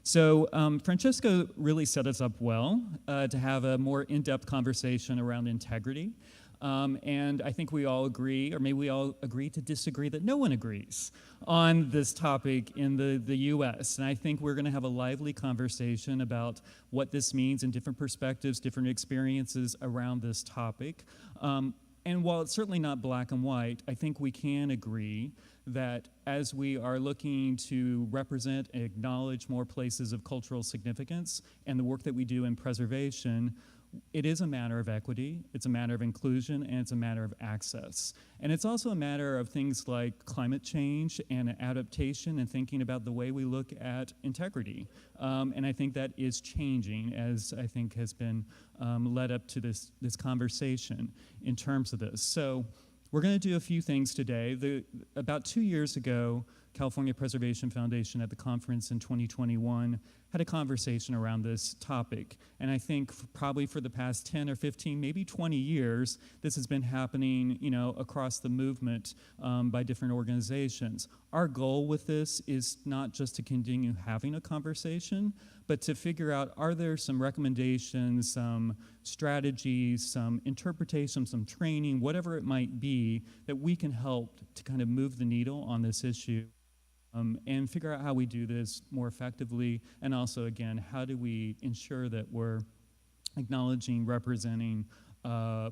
So Francesco really set us up well to have a more in-depth conversation around integrity. And I think we all agree, or maybe we all agree to disagree, that no one agrees on this topic in the US. And I think we're going to have a lively conversation about what this means in different perspectives, different experiences around this topic. And while it's certainly not black and white, I think we can agree that as we are looking to represent and acknowledge more places of cultural significance and the work that we do in preservation, it is a matter of equity, it's a matter of inclusion, and it's a matter of access. And it's also a matter of things like climate change and adaptation and thinking about the way we look at integrity. And I think that is changing, as I think has been led up to this conversation in terms of this. So we're going to do a few things today. About 2 years ago, California Preservation Foundation at the conference in 2021 had a conversation around this topic. And I think probably for the past 10 or 15, maybe 20 years, this has been happening, across the movement by different organizations. Our goal with this is not just to continue having a conversation, but to figure out, are there some recommendations, some strategies, some interpretations, some training, whatever it might be, that we can help to kind of move the needle on this issue. And figure out how we do this more effectively, and also, again, how do we ensure that we're acknowledging, representing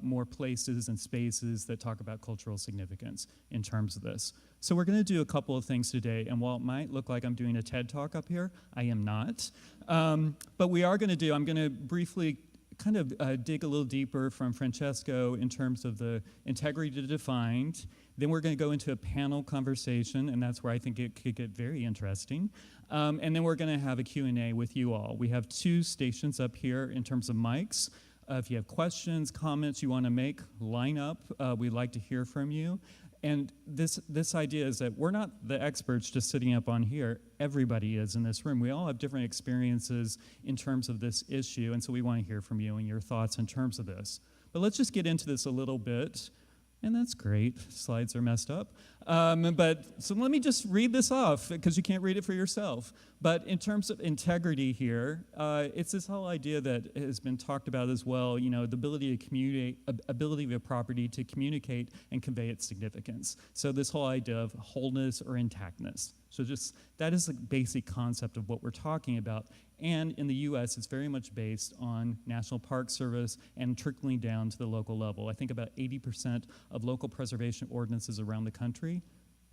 more places and spaces that talk about cultural significance in terms of this. So we're going to do a couple of things today, and while it might look like I'm doing a TED Talk up here, I am not. But we are going to do, I'm going to briefly kind of dig a little deeper from Francesco in terms of the integrity defined. Then we're going to go into a panel conversation, and that's where I think it could get very interesting. And then we're going to have a Q&A with you all. We have 2 stations up here in terms of mics. If you have questions, comments you want to make, line up. We'd like to hear from you. And this idea is that we're not the experts just sitting up on here. Everybody is in this room. We all have different experiences in terms of this issue, and so we want to hear from you and your thoughts in terms of this. But let's just get into this a little bit. And that's great. Slides are messed up. So let me just read this off, because you can't read it for yourself. But in terms of integrity here, it's this whole idea that has been talked about as well, the ability to communicate, ability of a property to communicate and convey its significance. So this whole idea of wholeness or intactness. So just that is the basic concept of what we're talking about. And in the US, it's very much based on National Park Service and trickling down to the local level. I think about 80% of local preservation ordinances around the country,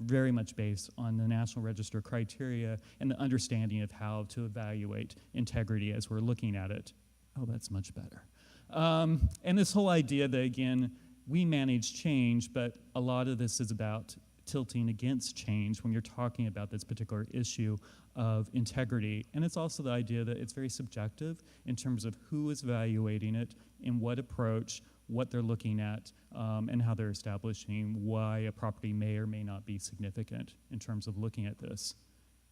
very much based on the National Register criteria and the understanding of how to evaluate integrity as we're looking at it. Oh, that's much better. And this whole idea that, again, we manage change, but a lot of this is about tilting against change when you're talking about this particular issue of integrity. And it's also the idea that it's very subjective in terms of who is evaluating it, in what approach, what they're looking at, and how they're establishing why a property may or may not be significant in terms of looking at this.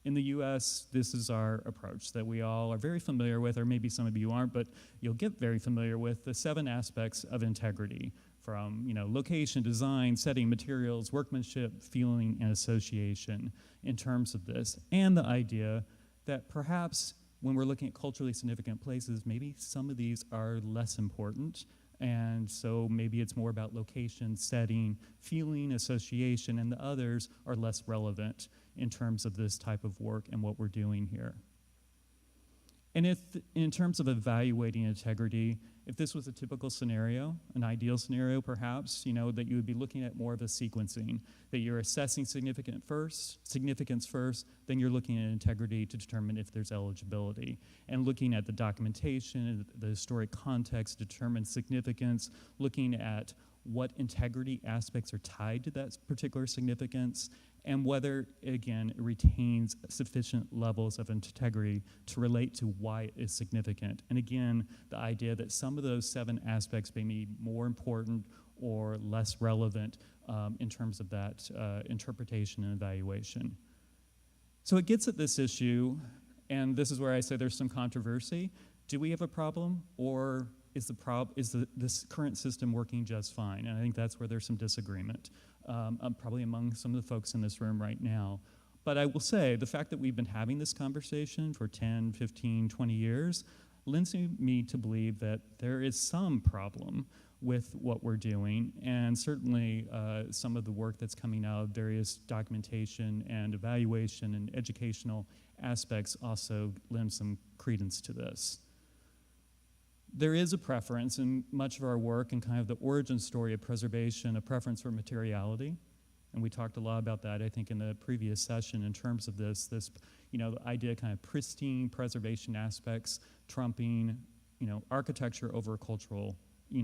In the US, this is our approach that we all are very familiar with, or maybe some of you aren't, but you'll get very familiar with the 7 aspects of integrity, from location, design, setting, materials, workmanship, feeling, and association in terms of this. And the idea that perhaps when we're looking at culturally significant places, maybe some of these are less important. And so maybe it's more about location, setting, feeling, association, and the others are less relevant in terms of this type of work and what we're doing here. And if, in terms of evaluating integrity, if this was a typical scenario, an ideal scenario perhaps, that you would be looking at more of a sequencing, that you're assessing significance first, then you're looking at integrity to determine if there's eligibility, and looking at the documentation, the historic context, determine significance, looking at what integrity aspects are tied to that particular significance, and whether, again, it retains sufficient levels of integrity to relate to why it is significant. And again, the idea that some of those 7 aspects may be more important or less relevant in terms of that interpretation and evaluation. So it gets at this issue, and this is where I say there's some controversy. Do we have a problem, or is this current system working just fine? And I think that's where there's some disagreement, probably among some of the folks in this room right now. But I will say, the fact that we've been having this conversation for 10, 15, 20 years lends me to believe that there is some problem with what we're doing, and certainly some of the work that's coming out of various documentation and evaluation and educational aspects also lend some credence to this. There is a preference in much of our work and kind of the origin story of preservation, a preference for materiality. And we talked a lot about that, I think, in the previous session in terms of this the idea of kind of pristine preservation aspects trumping, architecture over cultural,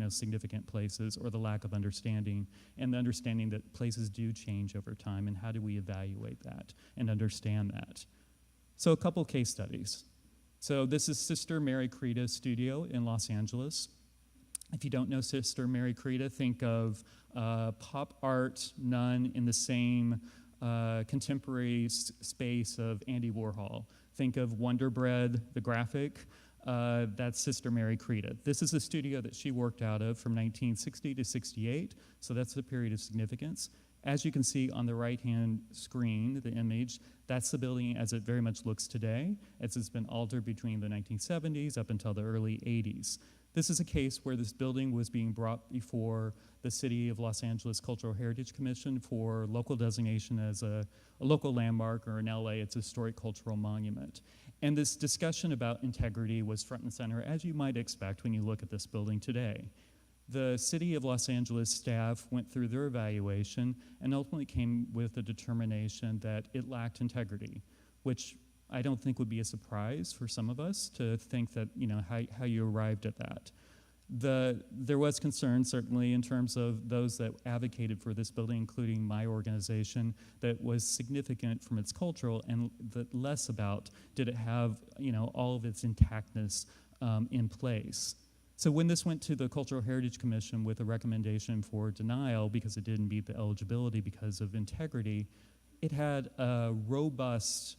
significant places, or the lack of understanding, and the understanding that places do change over time, and how do we evaluate that and understand that. So a couple case studies. So this is Sister Mary Creta's studio in Los Angeles. If you don't know Sister Mary Creta, think of pop art nun in the same contemporary space of Andy Warhol. Think of Wonder Bread, the graphic. That's Sister Mary Creta. This is a studio that she worked out of from 1960 to 68, so that's the period of significance. As you can see on the right-hand screen, the image, that's the building as it very much looks today, as it's been altered between the 1970s up until the early 80s. This is a case where this building was being brought before the City of Los Angeles Cultural Heritage Commission for local designation as a local landmark, or in LA, it's a historic cultural monument. And this discussion about integrity was front and center, as you might expect when you look at this building today. The City of Los Angeles staff went through their evaluation and ultimately came with a determination that it lacked integrity, which I don't think would be a surprise for some of us to think that, how you arrived at that. There was concern, certainly, in terms of those that advocated for this building, including my organization, that was significant from its cultural, and that less about did it have, all of its intactness in place. So when this went to the Cultural Heritage Commission with a recommendation for denial because it didn't meet the eligibility because of integrity, it had a robust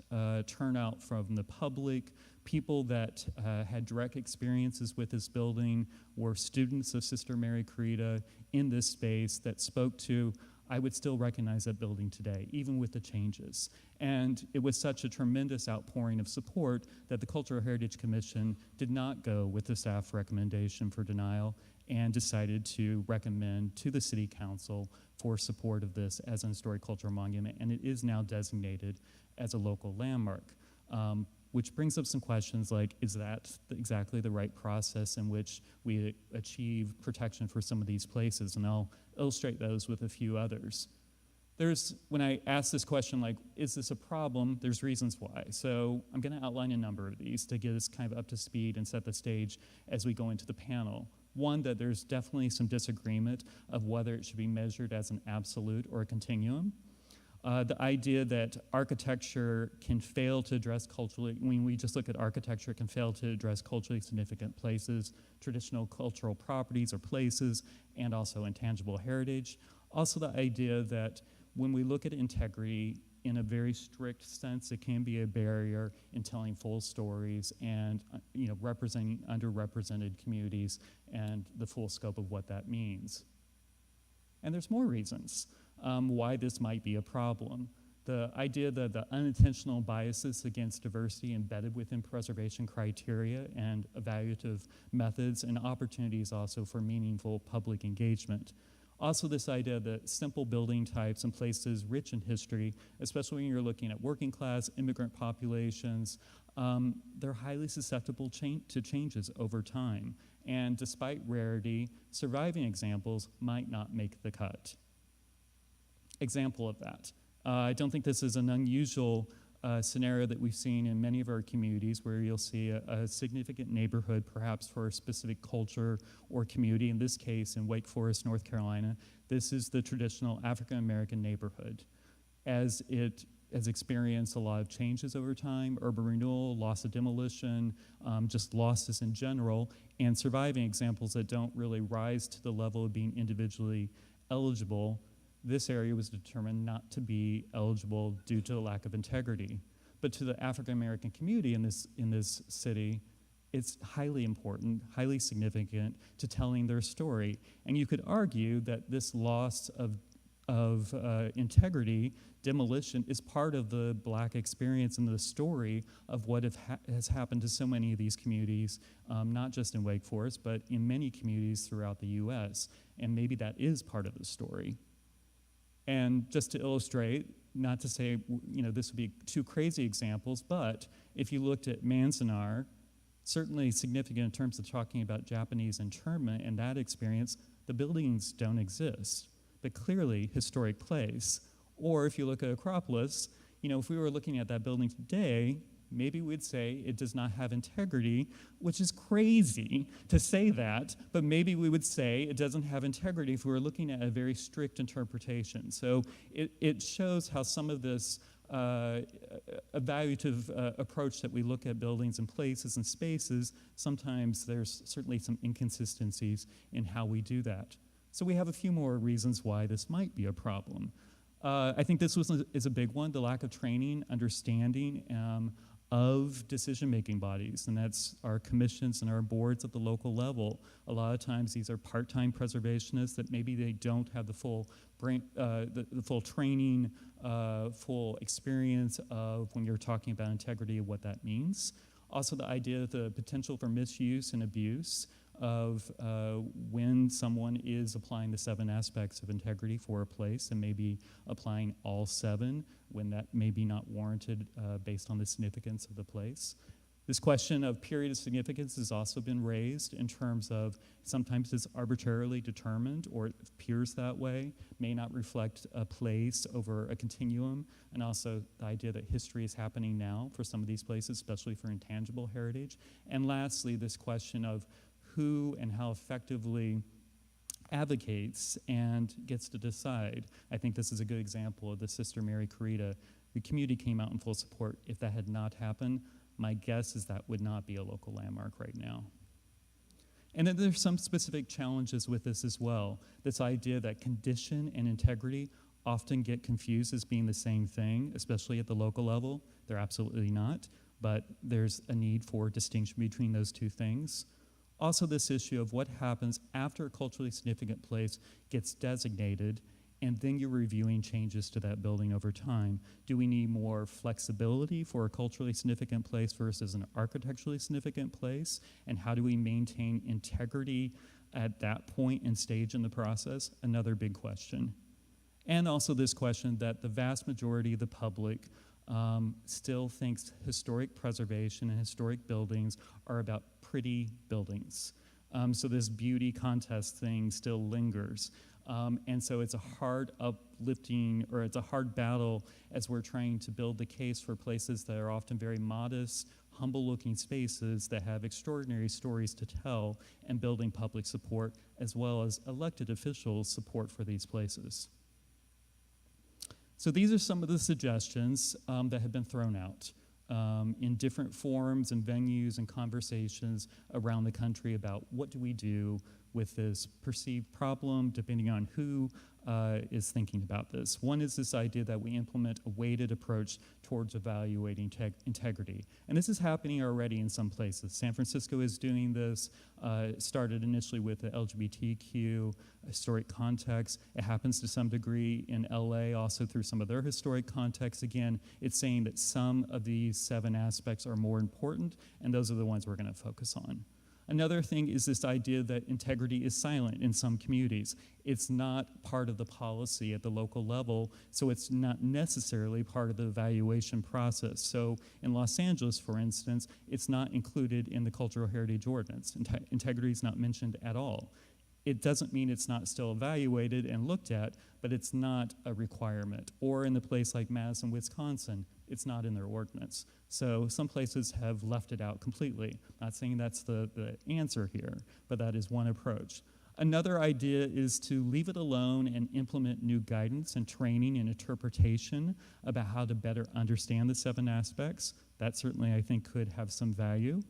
turnout from the public. People that had direct experiences with this building were students of Sister Mary Creta in this space that spoke to, I would still recognize that building today, even with the changes. And it was such a tremendous outpouring of support that the Cultural Heritage Commission did not go with the staff recommendation for denial and decided to recommend to the City Council for support of this as an historic cultural monument, and it is now designated as a local landmark. Which brings up some questions like, is that exactly the right process in which we achieve protection for some of these places? And I'll illustrate those with a few others. When I ask this question, like, is this a problem? There's reasons why. So I'm gonna outline a number of these to get us kind of up to speed and set the stage as we go into the panel. One, that there's definitely some disagreement of whether it should be measured as an absolute or a continuum. The idea that architecture can fail to address culturally, when we just look at architecture, it can fail to address culturally significant places, traditional cultural properties or places, and also intangible heritage. Also the idea that when we look at integrity in a very strict sense, it can be a barrier in telling full stories and representing underrepresented communities and the full scope of what that means. And there's more reasons why this might be a problem. The idea that the unintentional biases against diversity embedded within preservation criteria and evaluative methods and opportunities also for meaningful public engagement. Also this idea that simple building types and places rich in history, especially when you're looking at working class, immigrant populations, they're highly susceptible to changes over time. And despite rarity, surviving examples might not make the cut. Example of that. I don't think this is an unusual scenario that we've seen in many of our communities where you'll see a significant neighborhood perhaps for a specific culture or community. In this case, in Wake Forest, North Carolina, this is the traditional African-American neighborhood. As it has experienced a lot of changes over time, urban renewal, loss of demolition, just losses in general, and surviving examples that don't really rise to the level of being individually eligible, this area was determined not to be eligible due to the lack of integrity. But to the African American community in this city, it's highly important, highly significant to telling their story. And you could argue that this loss of of integrity, demolition is part of the Black experience and the story of what has happened to so many of these communities, not just in Wake Forest, but in many communities throughout the US. And maybe that is part of the story. And just to illustrate, not to say, this would be two crazy examples, but if you looked at Manzanar, certainly significant in terms of talking about Japanese internment and that experience, the buildings don't exist, but clearly historic place. Or if you look at Acropolis, if we were looking at that building today, maybe we'd say it does not have integrity, which is crazy to say that, but maybe we would say it doesn't have integrity if we were looking at a very strict interpretation. So it shows how some of this evaluative approach that we look at buildings and places and spaces, sometimes there's certainly some inconsistencies in how we do that. So we have a few more reasons why this might be a problem. I think this is a big one, the lack of training, understanding of decision-making bodies, and that's our commissions and our boards at the local level. A lot of times these are part-time preservationists that maybe they don't have the full the full training, full experience of when you're talking about integrity of what that means. Also the idea of the potential for misuse and abuse of when someone is applying the 7 aspects of integrity for a place and maybe applying all 7 when that may be not warranted based on the significance of the place. This question of period of significance has also been raised in terms of sometimes it's arbitrarily determined or it appears that way, may not reflect a place over a continuum, and also the idea that history is happening now for some of these places, especially for intangible heritage. And lastly, this question of who and how effectively advocates and gets to decide. I think this is a good example of the Sister Mary Corita. The community came out in full support. If that had not happened, my guess is that would not be a local landmark right now. And then there's some specific challenges with this as well. This idea that condition and integrity often get confused as being the same thing, especially at the local level. They're absolutely not, but there's a need for distinction between those two things. Also this issue of what happens after a culturally significant place gets designated and then you're reviewing changes to that building over time. Do we need more flexibility for a culturally significant place versus an architecturally significant place? And how do we maintain integrity at that point and stage in the process? Another big question. And also this question that the vast majority of the public still thinks historic preservation and historic buildings are about pretty buildings. So this beauty contest thing still lingers. And so it's a hard uplifting, or it's a hard battle as we're trying to build the case for places that are often very modest, humble-looking spaces that have extraordinary stories to tell, and building public support as well as elected officials' support for these places. So these are some of the suggestions that have been thrown out in different forums and venues and conversations around the country about what do we do with this perceived problem, depending on who is thinking about this. One is this idea that we implement a weighted approach towards evaluating integrity. And this is happening already in some places. San Francisco is doing this. It started initially with the LGBTQ historic context. It happens to some degree in LA, also through some of their historic contexts. Again, it's saying that some of these 7 aspects are more important, and those are the ones we're going to focus on. Another thing is this idea that integrity is silent in some communities. It's not part of the policy at the local level, so it's not necessarily part of the evaluation process. So in Los Angeles, for instance, it's not included in the Cultural Heritage Ordinance. Integrity is not mentioned at all. It doesn't mean it's not still evaluated and looked at, but it's not a requirement. Or in a place like Madison, Wisconsin, it's not in their ordinance. So some places have left it out completely. Not saying that's the answer here, but that is one approach. Another idea is to leave it alone and implement new guidance and training and interpretation about how to better understand the 7 aspects. That certainly, I think, could have some value.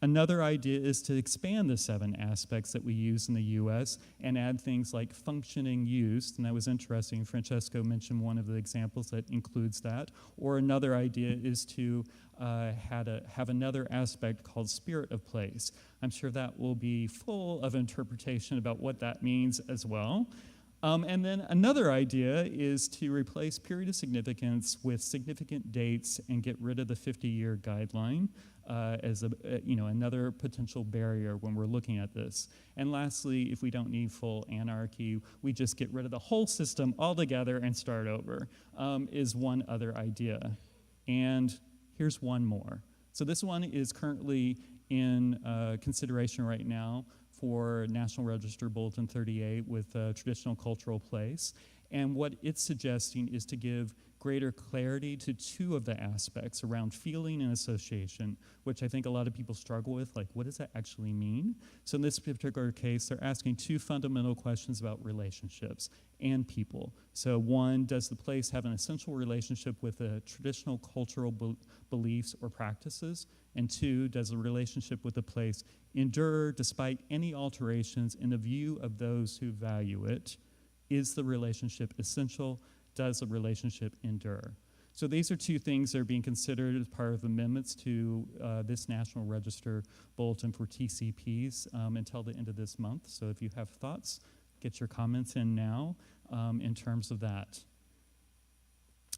Another idea is to expand the 7 aspects that we use in the US and add things like functioning use, and that was interesting. Francesco mentioned one of the examples that includes that. Or another idea is to have another aspect called spirit of place. I'm sure that will be full of interpretation about what that means as well. And then another idea is to replace period of significance with significant dates and get rid of the 50-year guideline as another potential barrier when we're looking at this. And lastly, if we don't need full anarchy, we just get rid of the whole system altogether and start over, is one other idea. And here's one more. So this one is currently in consideration right now for National Register Bulletin 38 with a traditional cultural place. And what it's suggesting is to give greater clarity to two of the aspects around feeling and association, which I think a lot of people struggle with, like what does that actually mean? So in this particular case, they're asking two fundamental questions about relationships and people. So one, does the place have an essential relationship with the traditional cultural beliefs or practices? And two, does the relationship with the place endure despite any alterations in the view of those who value it? Is the relationship essential? Does the relationship endure? So these are two things that are being considered as part of amendments to this National Register Bulletin for TCPs until the end of this month. So if you have thoughts, get your comments in now in terms of that.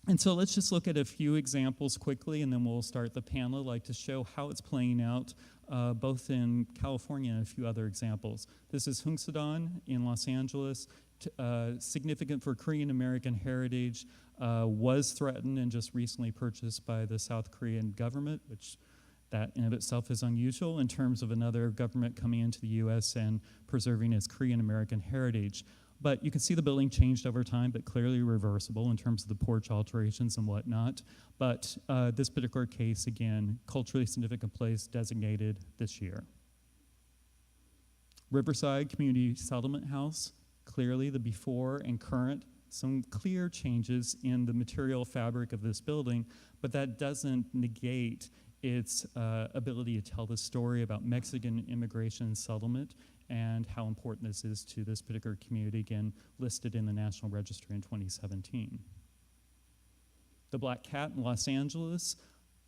And so let's just look at a few examples quickly, and then we'll start the panel. I'd like to show how it's playing out both in California and a few other examples. This is Hungsadon in Los Angeles, significant for Korean American heritage, was threatened and just recently purchased by the South Korean government, which that in of itself is unusual in terms of another government coming into the US and preserving its Korean American heritage. But you can see the building changed over time, but clearly reversible in terms of the porch alterations and whatnot. But this particular case, again, culturally significant place designated this year. Riverside Community Settlement House, clearly the before and current, some clear changes in the material fabric of this building, but that doesn't negate its ability to tell the story about Mexican immigration and settlement and how important this is to this particular community, again, listed in the National Register in 2017. The Black Cat in Los Angeles,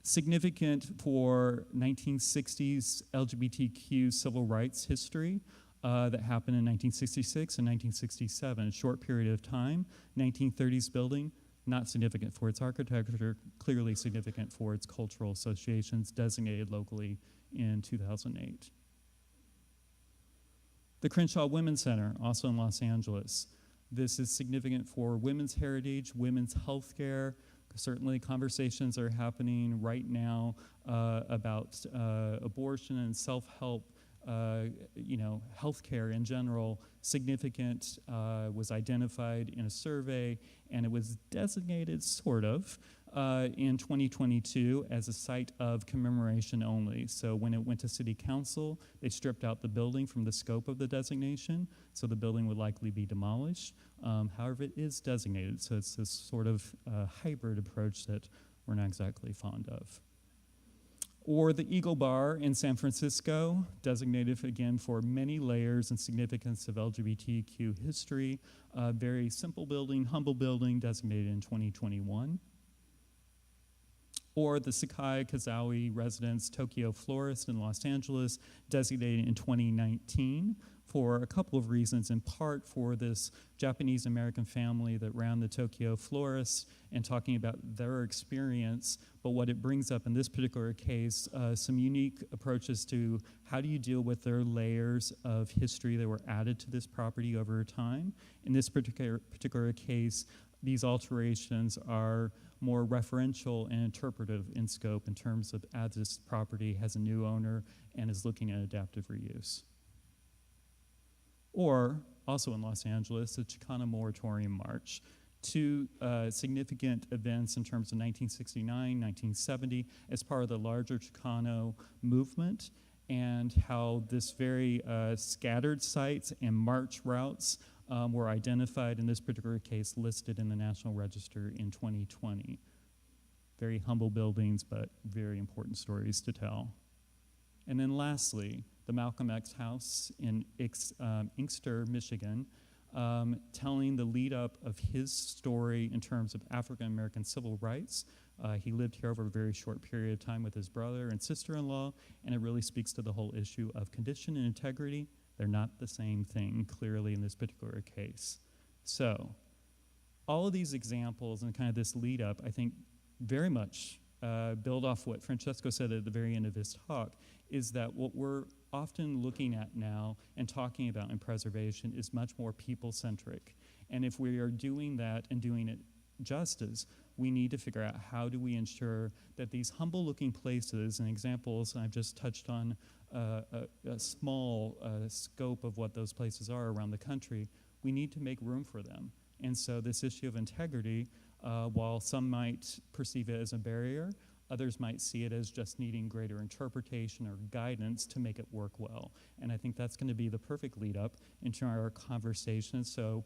significant for 1960s LGBTQ civil rights history that happened in 1966 and 1967, a short period of time. 1930s building, not significant for its architecture, clearly significant for its cultural associations, designated locally in 2008. The Crenshaw Women's Center, also in Los Angeles. This is significant for women's heritage, women's health care. Certainly conversations are happening right now about abortion and self-help, healthcare in general. Significant was identified in a survey, and it was designated sort of in 2022 as a site of commemoration only. So when it went to city council, they stripped out the building from the scope of the designation, so the building would likely be demolished. However, it is designated, so it's this sort of hybrid approach that we're not exactly fond of. Or the Eagle Bar in San Francisco, designated again for many layers and significance of LGBTQ history. Very simple building, humble building, designated in 2021. Or the Sakai Kazawi Residence Tokyo Florist in Los Angeles, designated in 2019 for a couple of reasons, in part for this Japanese-American family that ran the Tokyo Florist and talking about their experience, but what it brings up in this particular case, some unique approaches to how do you deal with their layers of history that were added to this property over time. In this particular case, these alterations are more referential and interpretive in scope in terms of as this property has a new owner and is looking at adaptive reuse. Or, also in Los Angeles, the Chicano Moratorium March. Two significant events in terms of 1969, 1970 as part of the larger Chicano movement, and how this very scattered sites and march routes were identified, in this particular case, listed in the National Register in 2020. Very humble buildings, but very important stories to tell. And then lastly, the Malcolm X House in Inkster, Michigan, telling the lead up of his story in terms of African American civil rights. He lived here over a very short period of time with his brother and sister-in-law, and it really speaks to the whole issue of condition and integrity. They're not the same thing, clearly, in this particular case. So all of these examples and kind of this lead up, I think very much build off what Francesco said at the very end of his talk, is that what we're often looking at now and talking about in preservation is much more people-centric. And if we are doing that and doing it justice, we need to figure out how do we ensure that these humble-looking places and examples, and I've just touched on a small scope of what those places are around the country, we need to make room for them. And so this issue of integrity, while some might perceive it as a barrier, others might see it as just needing greater interpretation or guidance to make it work well. And I think that's going to be the perfect lead up into our conversation. So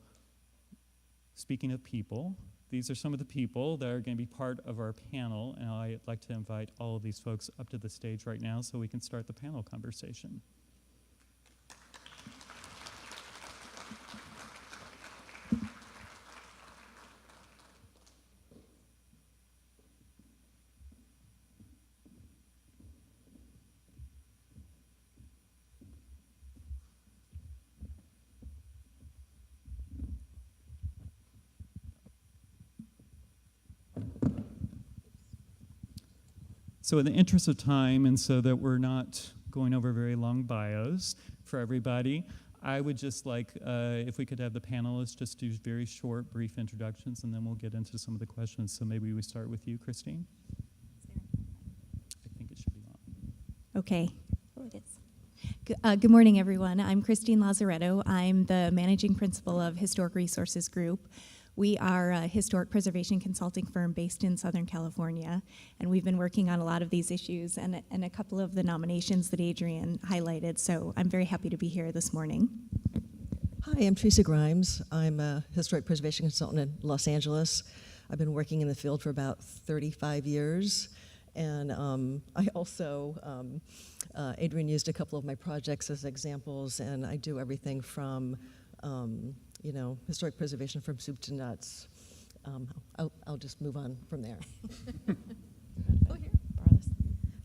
speaking of people, these are some of the people that are going to be part of our panel, and I'd like to invite all of these folks up to the stage right now so we can start the panel conversation. So in the interest of time, and so that we're not going over very long bios for everybody, I would just like, if we could have the panelists just do very short, brief introductions, and then we'll get into some of the questions. So maybe we start with you, Christine. I think it should be on. Okay. Oh, it is. Good morning, everyone. I'm Christine Lazaretto. I'm the managing principal of Historic Resources Group. We are a historic preservation consulting firm based in Southern California, and we've been working on a lot of these issues and a couple of the nominations that Adrian highlighted, so I'm very happy to be here this morning. Hi, I'm Teresa Grimes. I'm a historic preservation consultant in Los Angeles. I've been working in the field for about 35 years, and I also, Adrian used a couple of my projects as examples, and I do everything from historic preservation from soup to nuts. I'll just move on from there.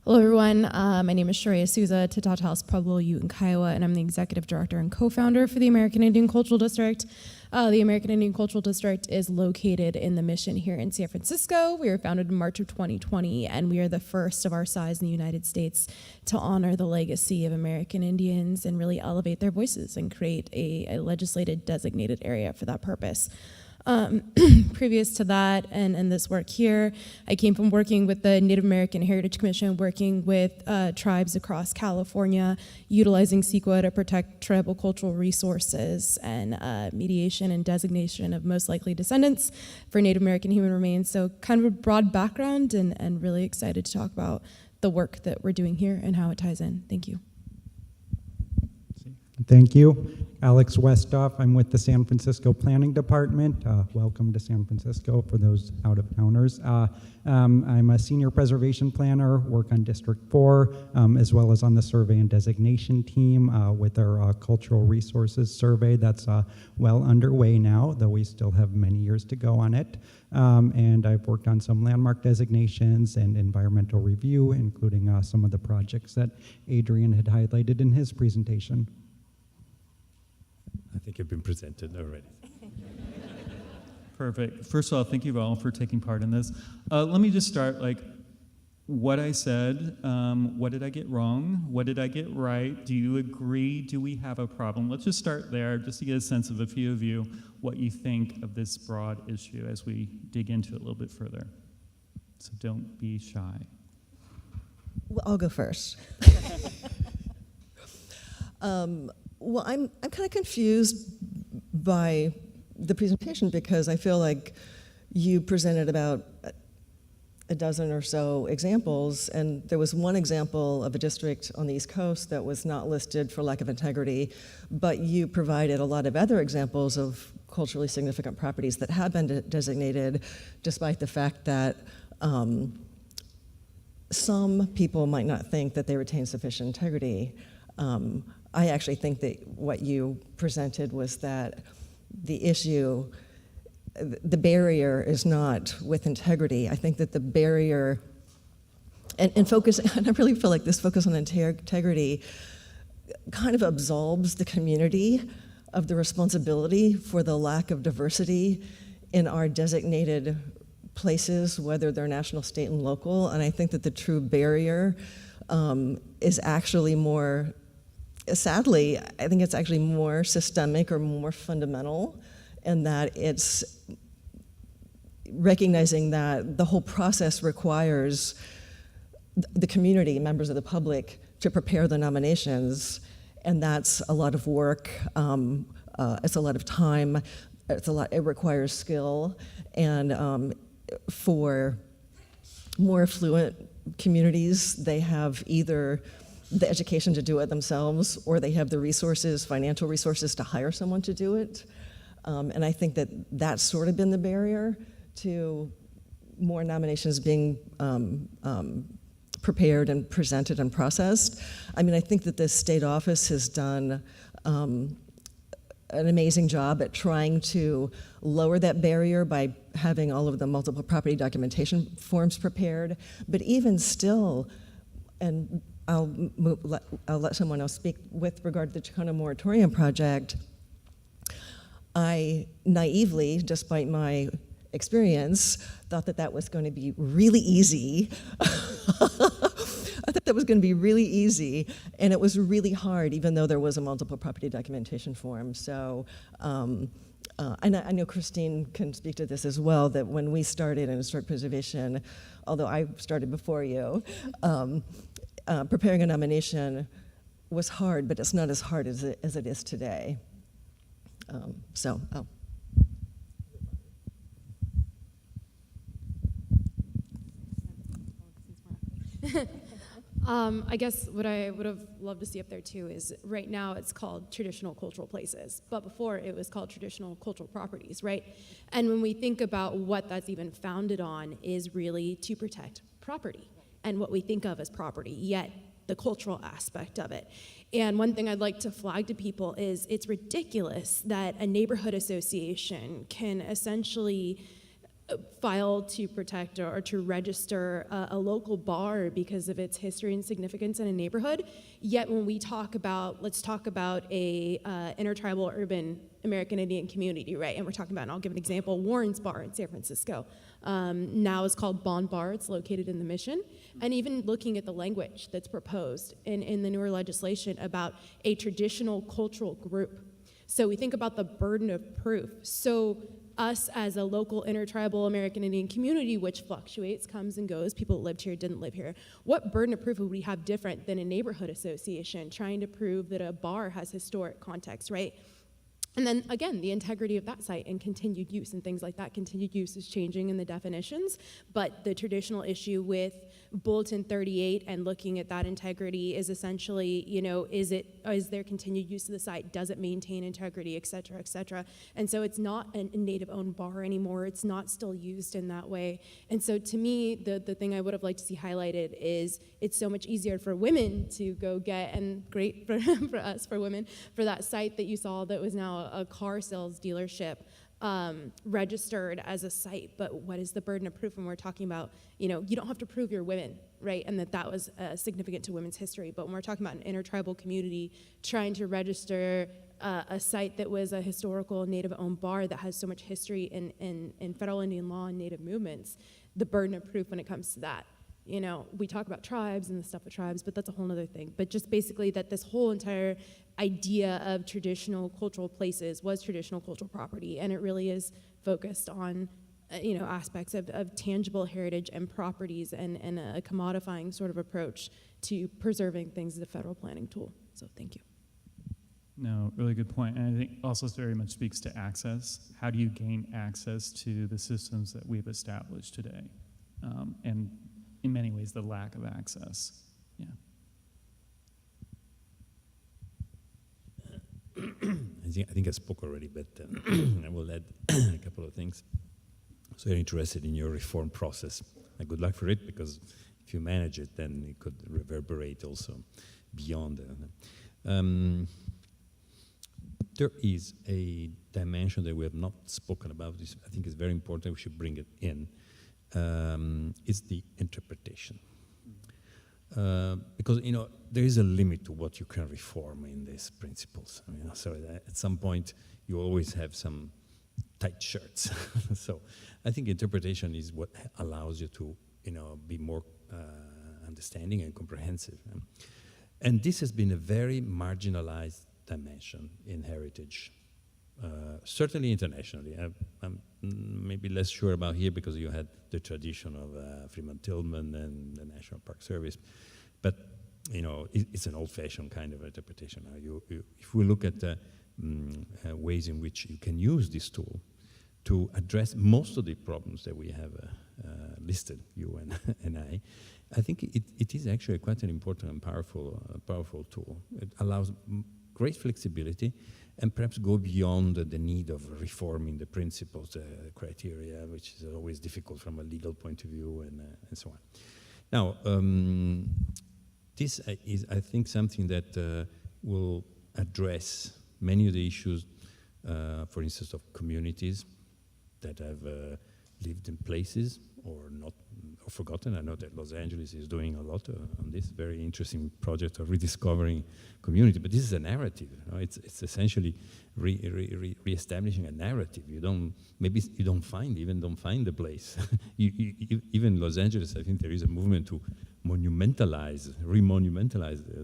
Hello, everyone. My name is Sharia Souza, Tatatas Pueblo, Ute, and Kiowa, and I'm the executive director and co-founder for the American Indian Cultural District. The American Indian Cultural District is located in the Mission here in San Francisco. We were founded in March of 2020, and we are the first of our size in the United States to honor the legacy of American Indians and really elevate their voices and create a legislated designated area for that purpose. Previous to that and this work here, I came from working with the Native American Heritage Commission, working with tribes across California, utilizing CEQA to protect tribal cultural resources and mediation and designation of most likely descendants for Native American human remains. So kind of a broad background and really excited to talk about the work that we're doing here and how it ties in. Thank you. Thank you. Alex Westhoff. I'm with the San Francisco Planning Department. Welcome to San Francisco for those out-of-towners. I'm a senior preservation planner, work on District 4, as well as on the survey and designation team with our cultural resources survey that's well underway now, though we still have many years to go on it. And I've worked on some landmark designations and environmental review, including some of the projects that Adrian had highlighted in his presentation. I think you've been presented already. Perfect. First of all, thank you all for taking part in this. Let me just start, what I said, what did I get wrong? What did I get right? Do you agree? Do we have a problem? Let's just start there, just to get a sense of a few of you, what you think of this broad issue as we dig into it a little bit further. So don't be shy. Well, I'll go first. Well, I'm kind of confused by the presentation because I feel like you presented about a dozen or so examples, and there was one example of a district on the East Coast that was not listed for lack of integrity, but you provided a lot of other examples of culturally significant properties that have been designated, despite the fact that some people might not think that they retain sufficient integrity. I actually think that what you presented was that the issue, the barrier is not with integrity. I think that the barrier, and focus, and I really feel like this focus on integrity kind of absolves the community of the responsibility for the lack of diversity in our designated places, whether they're national, state, and local. And I think that the true barrier is actually more, sadly, I think it's actually more systemic or more fundamental, and that it's recognizing that the whole process requires the community, members of the public, to prepare the nominations, and that's a lot of work. It's a lot of time. It requires skill, and for more affluent communities, they have either the education to do it themselves, or they have the resources, financial resources, to hire someone to do it. And I think that that's sort of been the barrier to more nominations being prepared and presented and processed. I mean, I think that the state office has done an amazing job at trying to lower that barrier by having all of the multiple property documentation forms prepared. But even still, and I'll let someone else speak with regard to the Chicano Moratorium Project, I naively, despite my experience, thought that that was going to be really easy. I thought that was going to be really easy, and it was really hard, even though there was a multiple property documentation form. So, and I know Christine can speak to this as well, that when we started in historic preservation, although I started before you, preparing a nomination was hard, but it's not as hard as it is today. I guess what I would have loved to see up there too is right now it's called traditional cultural places, but before it was called traditional cultural properties, right? And when we think about what that's even founded on is really to protect property and what we think of as property, yet the cultural aspect of it. And one thing I'd like to flag to people is it's ridiculous that a neighborhood association can essentially file to protect or to register a local bar because of its history and significance in a neighborhood. Yet when we talk about, let's talk about a intertribal urban American Indian community, right? And we're talking about, and I'll give an example, Warren's Bar in San Francisco. Now it's called Bond Bar. It's located in the Mission. And even looking at the language that's proposed in the newer legislation about a traditional cultural group. So we think about the burden of proof. So us as a local intertribal American Indian community, which fluctuates, comes and goes, people that lived here, didn't live here, what burden of proof would we have different than a neighborhood association trying to prove that a bar has historic context, right? And then again, the integrity of that site and continued use and things like that. Continued use is changing in the definitions, but the traditional issue with Bulletin 38 and looking at that integrity is essentially, you know, is there continued use of the site? Does it maintain integrity, et cetera, et cetera? And so it's not a native-owned bar anymore. It's not still used in that way. And so to me, the thing I would have liked to see highlighted is it's so much easier for women to go get, and great for us, for women, for that site that you saw that was now a car sales dealership registered as a site, but what is the burden of proof when we're talking about, you know, you don't have to prove you're women, right? And that was significant to women's history. But when we're talking about an intertribal community trying to register a site that was a historical Native-owned bar that has so much history in federal Indian law and Native movements, the burden of proof when it comes to that. You know, we talk about tribes and the stuff with tribes, but that's a whole other thing. But just basically that this whole entire idea of traditional cultural places was traditional cultural property, and it really is focused on, you know, aspects of tangible heritage and properties and a commodifying sort of approach to preserving things as a federal planning tool. So thank you. No, really good point. And I think also very much speaks to access. How do you gain access to the systems that we've established today? And in many ways, the lack of access. Yeah. I think I spoke already, but I will add a couple of things. So you're interested in your reform process. Good luck for it, because if you manage it, then it could reverberate also beyond. There is a dimension that we have not spoken about. This, I think, is very important. We should bring it in. Is the interpretation. because there is a limit to what you can reform in these principles. So at some point you always have some tight shirts. So I think interpretation is what allows you to be more understanding and comprehensive. And this has been a very marginalized dimension in heritage, certainly internationally. I'm maybe less sure about here because you had the tradition of Freeman Tillman and the National Park Service, but it's an old-fashioned kind of interpretation. If we look at ways in which you can use this tool to address most of the problems that we have listed, you and I think it is actually quite an important and powerful tool. It allows great flexibility and perhaps go beyond the need of reforming the principles, criteria, which is always difficult from a legal point of view and so on. Now, this is, I think, something that will address many of the issues, for instance, of communities that have lived in places or not or forgotten. I know that Los Angeles is doing a lot on this very interesting project of rediscovering community, but this is a narrative. It's essentially reestablishing a narrative. Maybe you don't find the place. Even Los Angeles, I think there is a movement to remonumentalize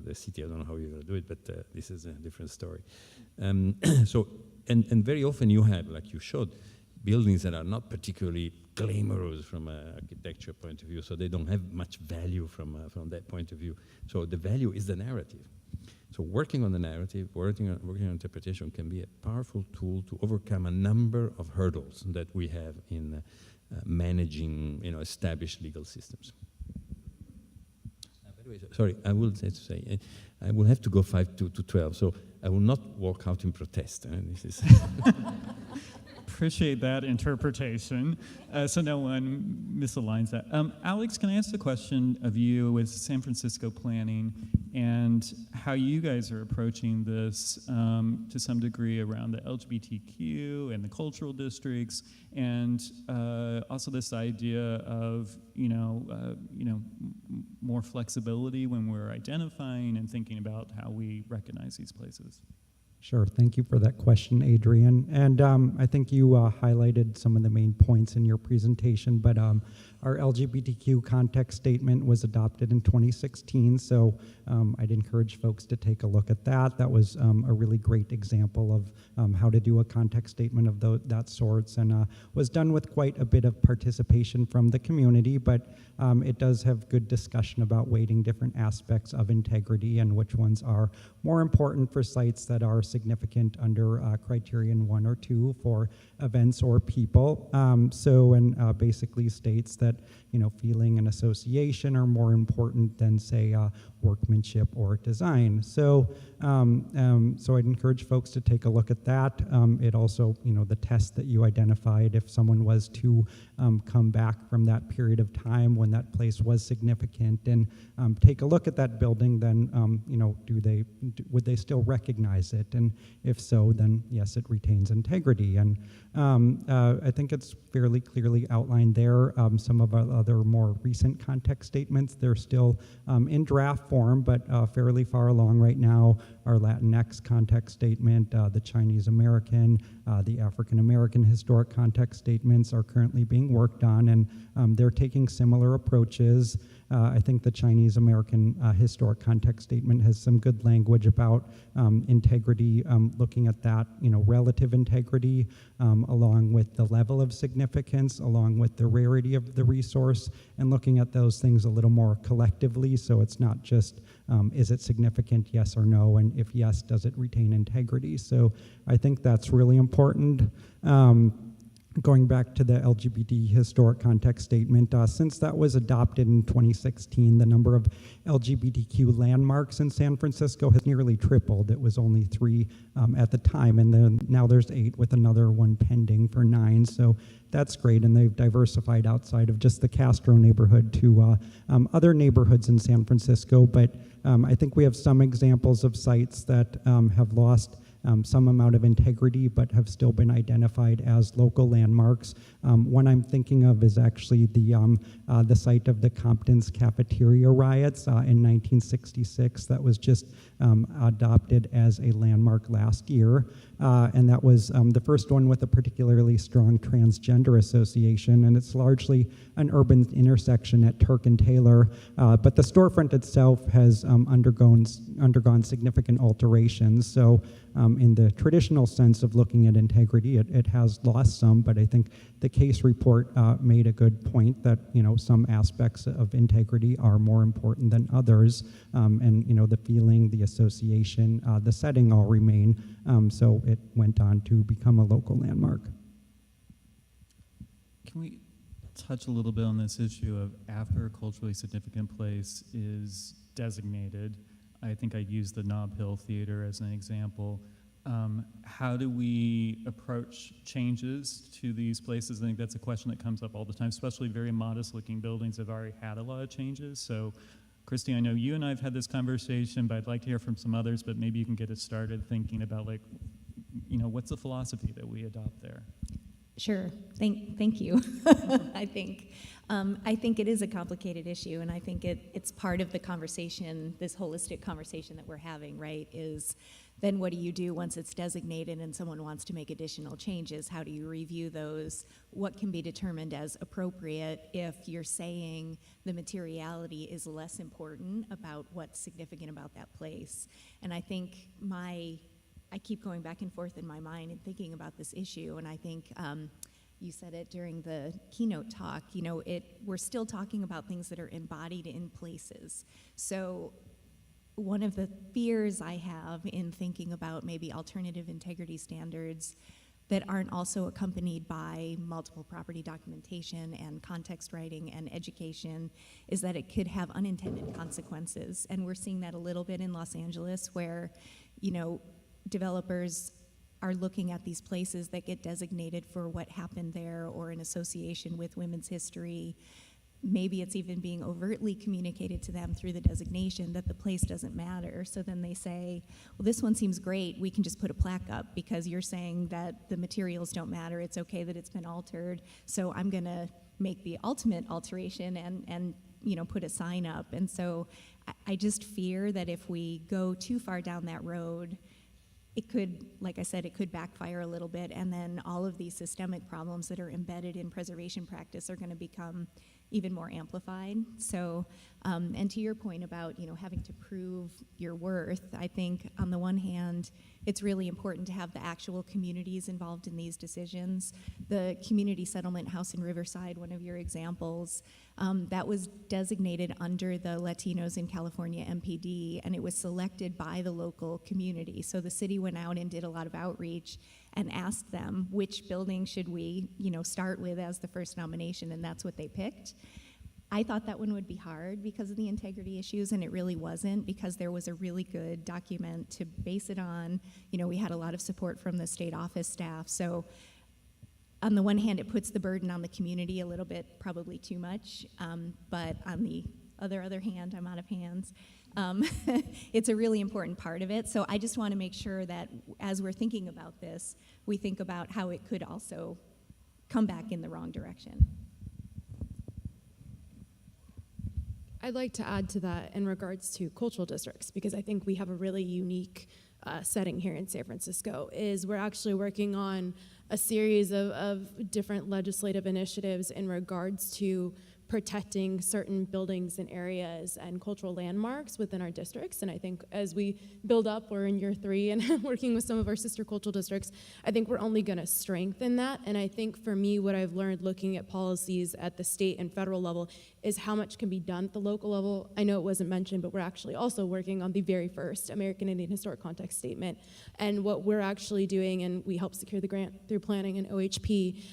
the city. I don't know how you're going to do it, but this is a different story. So, and very often you have, like you showed, buildings that are not particularly glamorous from an architecture point of view, so they don't have much value from that point of view. So the value is the narrative. So working on the narrative, working on interpretation can be a powerful tool to overcome a number of hurdles that we have in managing established legal systems. By the way, sorry, I will say, I will have to go 5 to 12, so I will not walk out in protest. This is Appreciate that interpretation, so no one misaligns that. Alex, can I ask the question of you with San Francisco planning and how you guys are approaching this to some degree around the LGBTQ and the cultural districts, and also this idea of more flexibility when we're identifying and thinking about how we recognize these places. Sure. Thank you for that question, Adrian. And I think you highlighted some of the main points in your presentation, but our LGBTQ context statement was adopted in 2016, so I'd encourage folks to take a look at that. That was a really great example of how to do a context statement of that sorts, and was done with quite a bit of participation from the community, but it does have good discussion about weighting different aspects of integrity and which ones are more important for sites that are significant under criterion 1 or 2 for events or people. And basically states that feeling and association are more important than, say, workmanship or design. So I'd encourage folks to take a look at that. It also, the test that you identified, if someone was to come back from that period of time when that place was significant and take a look at that building, then would they still recognize it? And if so, then yes, it retains integrity. And I think it's fairly clearly outlined there. Some of our other more recent context statements, they're still in draft form, but fairly far along right now. Our Latinx context statement, the Chinese American, the African American historic context statements are currently being worked on, and they're taking similar approaches. I think the Chinese American historic context statement has some good language about integrity, looking at that, relative integrity, along with the level of significance, along with the rarity of the resource, and looking at those things a little more collectively, so it's not just, is it significant, yes or no, and if yes, does it retain integrity? So I think that's really important. Going back to the LGBT historic context statement, since that was adopted in 2016, the number of LGBTQ landmarks in San Francisco has nearly tripled. It was only 3 at the time, and then now there's 8 with another one pending for 9. So that's great, and they've diversified outside of just the Castro neighborhood to other neighborhoods in San Francisco. But I think we have some examples of sites that have lost some amount of integrity, but have still been identified as local landmarks. One I'm thinking of is actually the site of the Compton's cafeteria riots in 1966. That was just adopted as a landmark last year. And that was the first one with a particularly strong transgender association, and it's largely an urban intersection at Turk and Taylor, but the storefront itself has undergone significant alterations. So in the traditional sense of looking at integrity, it has lost some, but I think the case report made a good point that, you know, some aspects of integrity are more important than others, and, you know, the feeling, the association, the setting all remain, so it went on to become a local landmark. Can we touch a little bit on this issue of after a culturally significant place is designated? I think I used the Nob Hill Theater as an example. How do we approach changes to these places? I think that's a question that comes up all the time, especially very modest-looking buildings have already had a lot of changes. So, Christy, I know you and I have had this conversation, but I'd like to hear from some others, but maybe you can get us started thinking about, like, you know, what's the philosophy that we adopt there? Sure. Thank you. I think it is a complicated issue, and I think it's part of the conversation, this holistic conversation that we're having, right, is then what do you do once it's designated and someone wants to make additional changes? How do you review those? What can be determined as appropriate if you're saying the materiality is less important about what's significant about that place? And I think I keep going back and forth in my mind and thinking about this issue, and I think you said it during the keynote talk, you know, we're still talking about things that are embodied in places. So one of the fears I have in thinking about maybe alternative integrity standards that aren't also accompanied by multiple property documentation and context writing and education is that it could have unintended consequences. And we're seeing that a little bit in Los Angeles where, you know, developers are looking at these places that get designated for what happened there or in association with women's history. Maybe it's even being overtly communicated to them through the designation that the place doesn't matter. So then they say, well, this one seems great. We can just put a plaque up because you're saying that the materials don't matter. It's okay that it's been altered. So I'm going to make the ultimate alteration and you know, put a sign up. And so I just fear that if we go too far down that road, it could, like I said, it could backfire a little bit, and then all of these systemic problems that are embedded in preservation practice are going to become even more amplified. So, and to your point about, you know, having to prove your worth, I think on the one hand, it's really important to have the actual communities involved in these decisions. The community settlement house in Riverside, one of your examples, that was designated under the Latinos in California MPD, and it was selected by the local community. So the city went out and did a lot of outreach and asked them which building should we, you know, start with as the first nomination, and that's what they picked. I thought that one would be hard because of the integrity issues, and it really wasn't, because there was a really good document to base it on. You know, we had a lot of support from the state office staff. So on the one hand, it puts the burden on the community a little bit, probably too much, but on the other hand, I'm out of hands. It's a really important part of it. So I just want to make sure that as we're thinking about this, we think about how it could also come back in the wrong direction. I'd like to add to that in regards to cultural districts, because I think we have a really unique setting here in San Francisco. Is we're actually working on a series of different legislative initiatives in regards to protecting certain buildings and areas and cultural landmarks within our districts. And I think as we build up, we're in year 3 and working with some of our sister cultural districts, I think we're only gonna strengthen that. And I think for me, what I've learned looking at policies at the state and federal level is how much can be done at the local level. I know it wasn't mentioned, but we're actually also working on the very first American Indian Historic Context Statement. And what we're actually doing, and we help secure the grant through planning and OHP,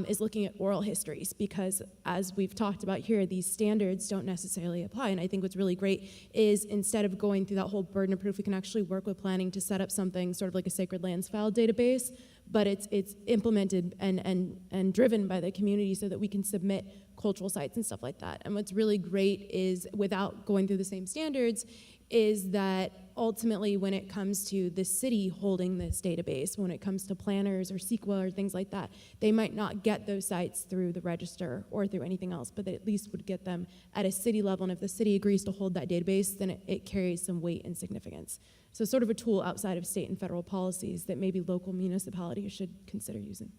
is looking at oral histories, because as we've talked about here, these standards don't necessarily apply. And I think what's really great is instead of going through that whole burden of proof, we can actually work with planning to set up something sort of like a sacred lands file database, but it's implemented and driven by the community so that we can submit cultural sites and stuff like that. And what's really great is, without going through the same standards, is that ultimately when it comes to the city holding this database, when it comes to planners or CEQA or things like that, they might not get those sites through the register or through anything else, but they at least would get them at a city level. And if the city agrees to hold that database, then it carries some weight and significance. So sort of a tool outside of state and federal policies that maybe local municipalities should consider using.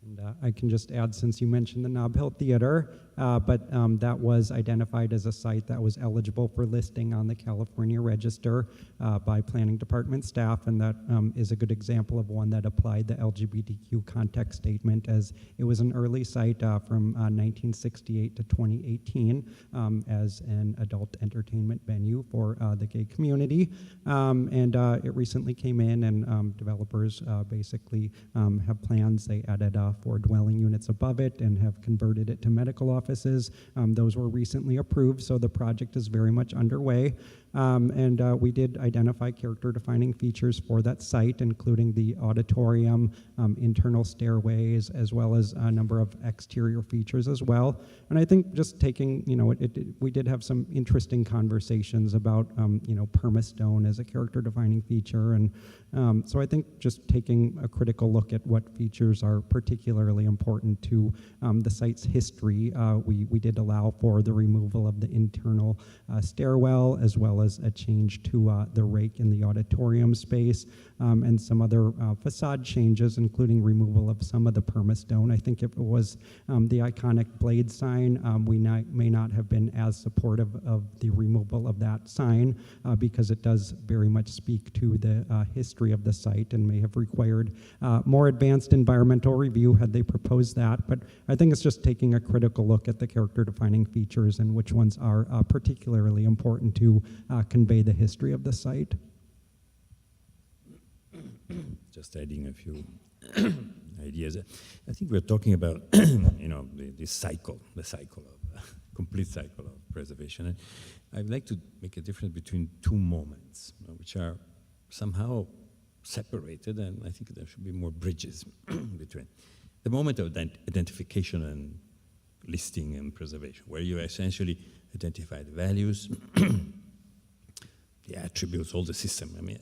And I can just add, since you mentioned the Nob Hill Theater, but that was identified as a site that was eligible for listing on the California Register by Planning Department staff, and that is a good example of one that applied the LGBTQ context statement, as it was an early site from 1968 to 2018 as an adult entertainment venue for the gay community. And it recently came in, and developers basically have plans. They added 4 dwelling units above it and have converted it to medical offices. Those were recently approved, so the project is very much underway. And we did identify character-defining features for that site, including the auditorium, internal stairways, as well as a number of exterior features as well. And I think just taking, we did have some interesting conversations about, permastone as a character-defining feature. And so I think just taking a critical look at what features are particularly important to the site's history, we did allow for the removal of the internal stairwell, as well as a change to the rake in the auditorium space, and some other facade changes, including removal of some of the permastone. I think if it was the iconic blade sign, we may not have been as supportive of the removal of that sign because it does very much speak to the history of the site and may have required more advanced environmental review had they proposed that. But I think it's just taking a critical look at the character-defining features and which ones are particularly important to convey the history of the site. Just adding a few ideas. I think we're talking about, the cycle of complete cycle of preservation. And I'd like to make a difference between 2 moments, which are somehow separated, and I think there should be more bridges between. The moment of identification and listing and preservation, where you essentially identify the values, the attributes, all the system. I mean,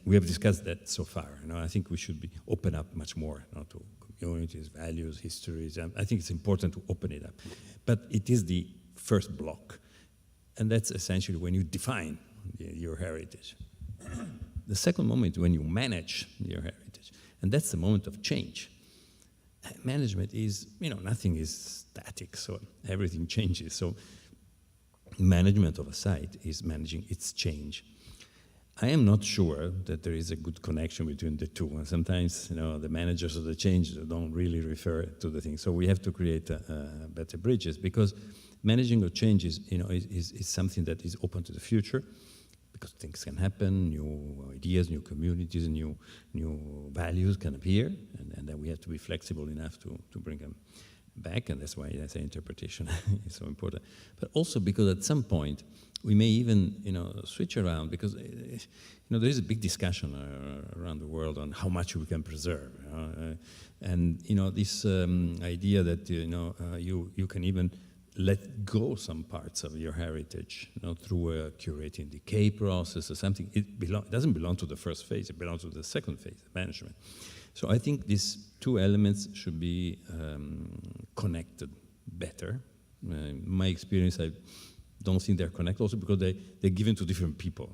we have discussed that so far. I think we should be open up much more to communities, values, histories. And I think it's important to open it up. But it is the first block. And that's essentially when you define your heritage. The second moment when you manage your heritage. And that's the moment of change. Management is, nothing is static, so everything changes. So management of a site is managing its change. I am not sure that there is a good connection between the two. And sometimes, the managers of the change don't really refer to the thing. So we have to create better bridges, because managing of change is something that is open to the future, because things can happen, new ideas, new communities, new values can appear, and then we have to be flexible enough to bring them back, and that's why I say interpretation is so important. But also because at some point we may even switch around, because there is a big discussion around the world on how much we can preserve, and this idea that you can even let go some parts of your heritage through a curating decay process or something. It doesn't belong to the first phase, it belongs to the second phase, management. So I think these 2 elements should be connected better. In my experience, I don't think they're connected, also because they're given to different people.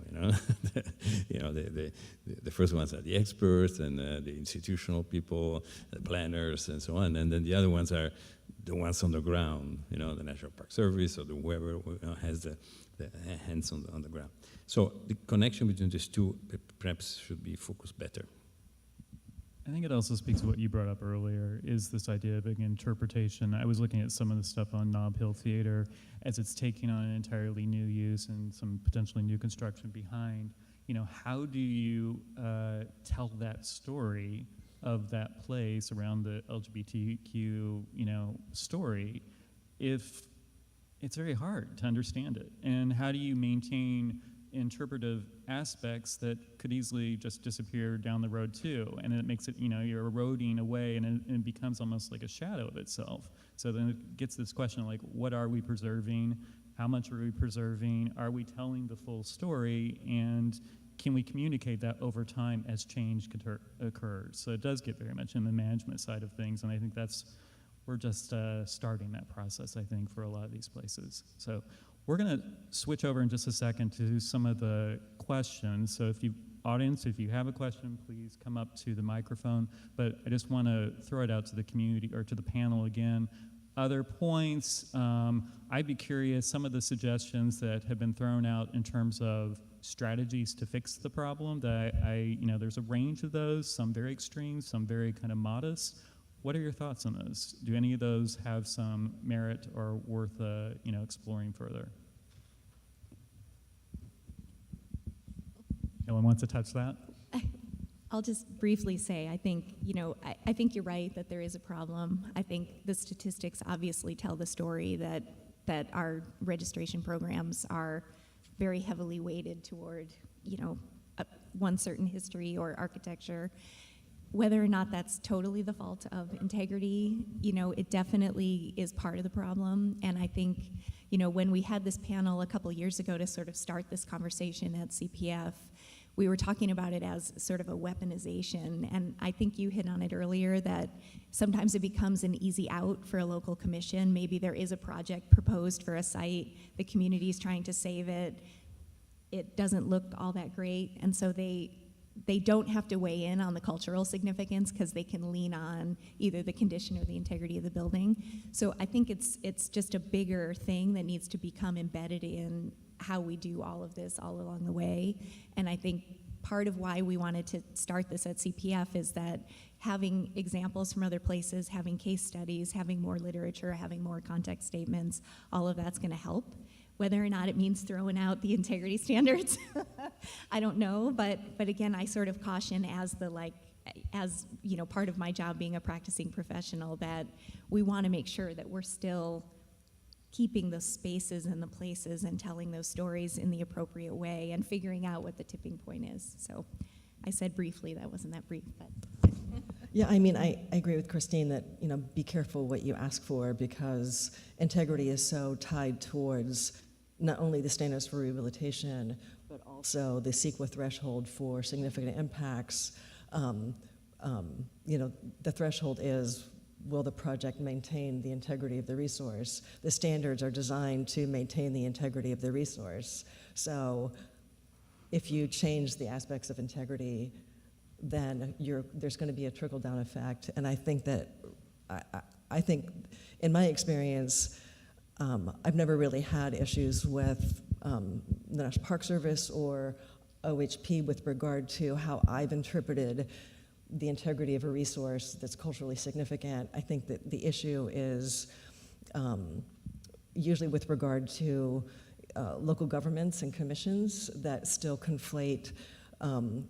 The first ones are the experts and the institutional people, the planners, and so on, and then the other ones are the ones on the ground, the National Park Service or whoever has the hands on the ground. So the connection between these 2 perhaps should be focused better. I think it also speaks to what you brought up earlier, is this idea of interpretation. I was looking at some of the stuff on Nob Hill Theater as it's taking on an entirely new use and some potentially new construction behind. How do you tell that story of that place around the LGBTQ, story, if it's very hard to understand it? And how do you maintain interpretive aspects that could easily just disappear down the road too? And it makes it, you're eroding away, and it becomes almost like a shadow of itself. So then it gets this question like, what are we preserving? How much are we preserving? Are we telling the full story? And can we communicate that over time as change occurs? So it does get very much in the management side of things, and I think we're just starting that process, I think, for a lot of these places. So we're going to switch over in just a second to some of the questions. So audience, if you have a question, please come up to the microphone. But I just want to throw it out to the community or to the panel again. Other points, I'd be curious, some of the suggestions that have been thrown out in terms of strategies to fix the problem, that there's a range of those, some very extreme, some very kind of modest. What are your thoughts on those? Do any of those have some merit or worth exploring further? No one wants to touch that? I'll just briefly say, I think you're right that there is a problem. I think the statistics obviously tell the story that our registration programs are very heavily weighted toward, one certain history or architecture. Whether or not that's totally the fault of integrity, it definitely is part of the problem. And I think, when we had this panel a couple years ago to sort of start this conversation at CPF, we were talking about it as sort of a weaponization. And I think you hit on it earlier that sometimes it becomes an easy out for a local commission. Maybe there is a project proposed for a site, the community is trying to save it, it doesn't look all that great, and so they don't have to weigh in on the cultural significance because they can lean on either the condition or the integrity of the building. So I think it's just a bigger thing that needs to become embedded in how we do all of this all along the way. And I think part of why we wanted to start this at CPF is that having examples from other places, having case studies, having more literature, having more context statements, all of that's going to help. Whether or not it means throwing out the integrity standards, I don't know. But again, I sort of caution as part of my job being a practicing professional that we want to make sure that we're still keeping the spaces and the places and telling those stories in the appropriate way and figuring out what the tipping point is. So I said briefly, that wasn't that brief, but. Yeah, I agree with Christine that, be careful what you ask for because integrity is so tied towards not only the standards for rehabilitation, but also the CEQA threshold for significant impacts. The threshold is, will the project maintain the integrity of the resource? The standards are designed to maintain the integrity of the resource. So if you change the aspects of integrity, then there's going to be a trickle-down effect. And I think that, I think in my experience, I've never really had issues with the National Park Service or OHP with regard to how I've interpreted the integrity of a resource that's culturally significant. I think that the issue is usually with regard to local governments and commissions that still conflate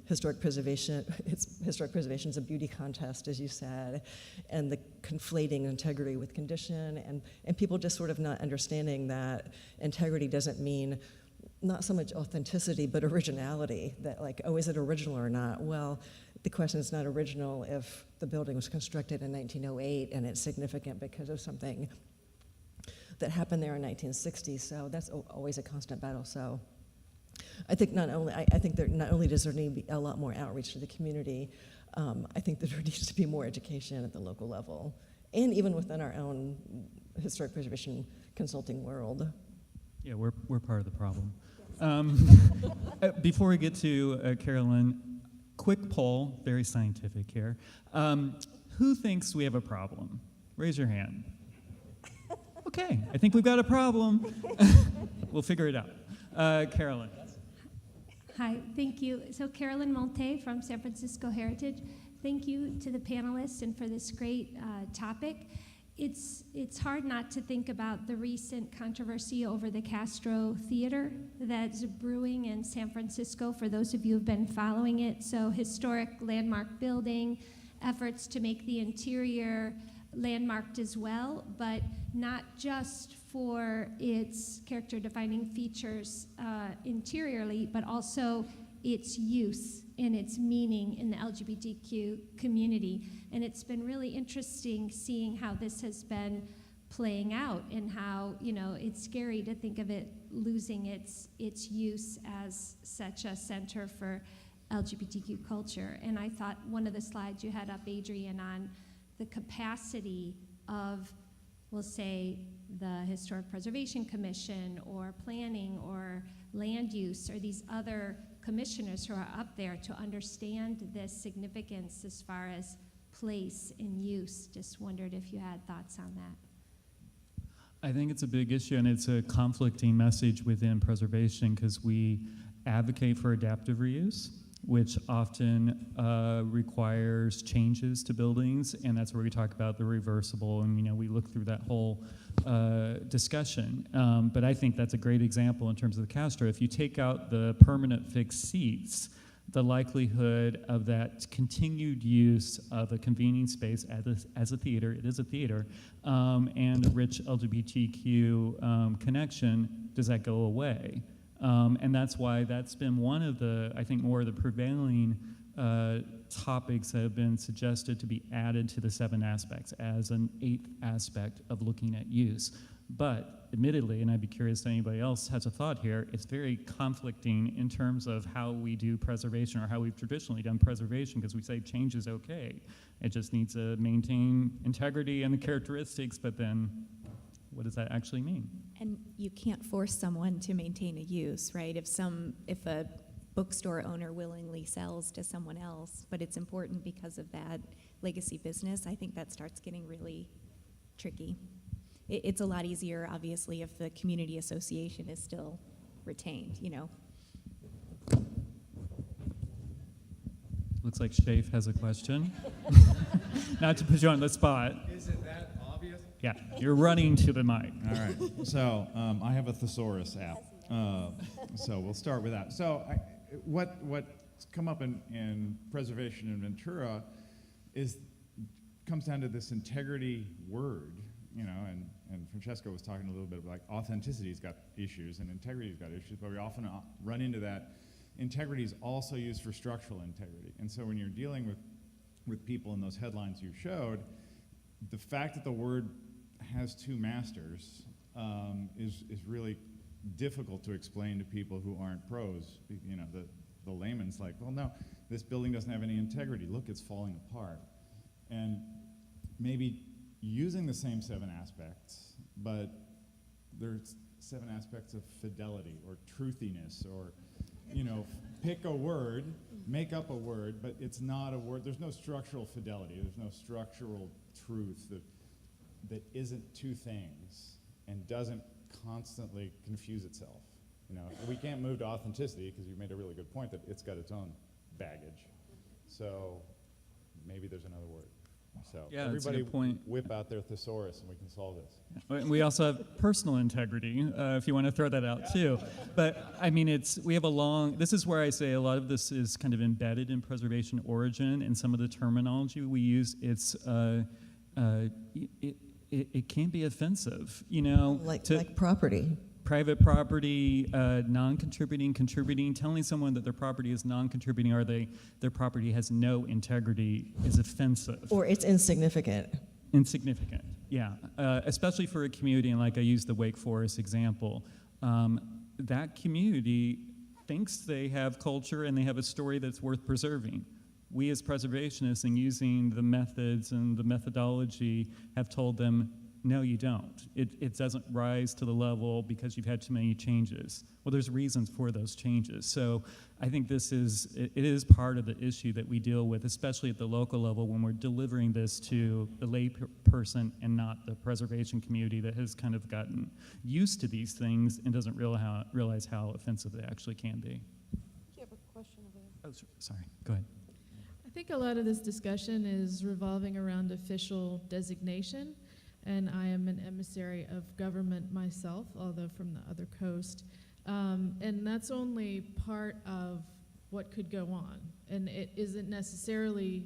historic preservation. Historic preservation is a beauty contest, as you said, and the conflating integrity with condition, and people just sort of not understanding that integrity doesn't mean not so much authenticity, but originality, that is it original or not? Well, the question is not original if the building was constructed in 1908 and it's significant because of something that happened there in 1960, so that's always a constant battle. So I think not only does there need to be a lot more outreach to the community, I think that there needs to be more education at the local level, and even within our own historic preservation consulting world. Yeah, we're part of the problem. Before we get to Carolyn, quick poll, very scientific here. Who thinks we have a problem? Raise your hand. Okay, I think we've got a problem. We'll figure it out. Carolyn. Hi, thank you. So Carolyn Monte from San Francisco Heritage. Thank you to the panelists and for this great topic. It's hard not to think about the recent controversy over the Castro Theater that's brewing in San Francisco, for those of you who've been following it. So historic landmark building, efforts to make the interior landmarked as well, but not just for its character-defining features interiorly, but also its use and its meaning in the LGBTQ community. And it's been really interesting seeing how this has been playing out, and how, you know, it's scary to think of it losing its use as such a center for LGBTQ culture. And I thought one of the slides you had up, Adrian, on the capacity of, we'll say, the Historic Preservation Commission or planning or land use or these other commissioners who are up there to understand this significance as far as place and use. Just wondered if you had thoughts on that. I think it's a big issue, and it's a conflicting message within preservation because we advocate for adaptive reuse, which often requires changes to buildings, and that's where we talk about the reversible, and you know, we look through that whole discussion. But I think that's a great example in terms of the Castro. If you take out the permanent fixed seats, the likelihood of that continued use of a convening space as a theater, it is a theater, and a rich LGBTQ connection, does that go away? And that's why that's been one of the, I think, more of the prevailing topics that have been suggested to be added to the 7 aspects as an 8th aspect of looking at use. But admittedly, and I'd be curious if anybody else has a thought here, it's very conflicting in terms of how we do preservation or how we've traditionally done preservation, because we say change is okay. It just needs to maintain integrity and the characteristics, but then what does that actually mean? And you can't force someone to maintain a use, right? If a bookstore owner willingly sells to someone else, but it's important because of that legacy business, I think that starts getting really tricky. It's a lot easier, obviously, if the community association is still retained, you know. Looks like Shafe has a question. Not to put you on the spot. Is it that obvious? Yeah, you're running to the mic. All right. So I have a thesaurus app. So we'll start with that. So what's come up in preservation in Ventura comes down to this integrity word, you know, and Francesco was talking a little bit about like authenticity's got issues and integrity's got issues, but we often run into that. Integrity is also used for structural integrity. And so when you're dealing with people in those headlines you showed, the fact that the word has 2 masters is really difficult to explain to people who aren't pros. You know, the layman's like, well, no, this building doesn't have any integrity. Look, it's falling apart. And maybe using the same 7 aspects, but there's 7 aspects of fidelity or truthiness, or, you know, pick a word, make up a word, but it's not a word. There's no structural fidelity. There's no structural truth that isn't 2 things and doesn't constantly confuse itself. You know, we can't move to authenticity because you made a really good point that it's got its own baggage. So maybe there's another word. So Yeah, that's a everybody good point. whip out their thesaurus and we can solve this. And we also have personal integrity, if you want to throw that out too. But I mean, we have a long, this is where I say a lot of this is kind of embedded in preservation origin, and some of the terminology we use, it can be offensive, you know. Like property. Private property, non-contributing, contributing, telling someone that their property is non-contributing or their property has no integrity is offensive. Or it's insignificant. Insignificant, yeah. Especially for a community, and like I used the Wake Forest example, that community thinks they have culture and they have a story that's worth preserving. We as preservationists, in using the methods and the methodology, have told them, no, you don't. It doesn't rise to the level because you've had too many changes. Well, there's reasons for those changes. So I think it is part of the issue that we deal with, especially at the local level when we're delivering this to the lay person and not the preservation community that has kind of gotten used to these things and doesn't realize how offensive they actually can be. You have a question over there. Oh, sorry, go ahead. I think a lot of this discussion is revolving around official designation, and I am an emissary of government myself, although from the other coast. And that's only part of what could go on. And it isn't necessarily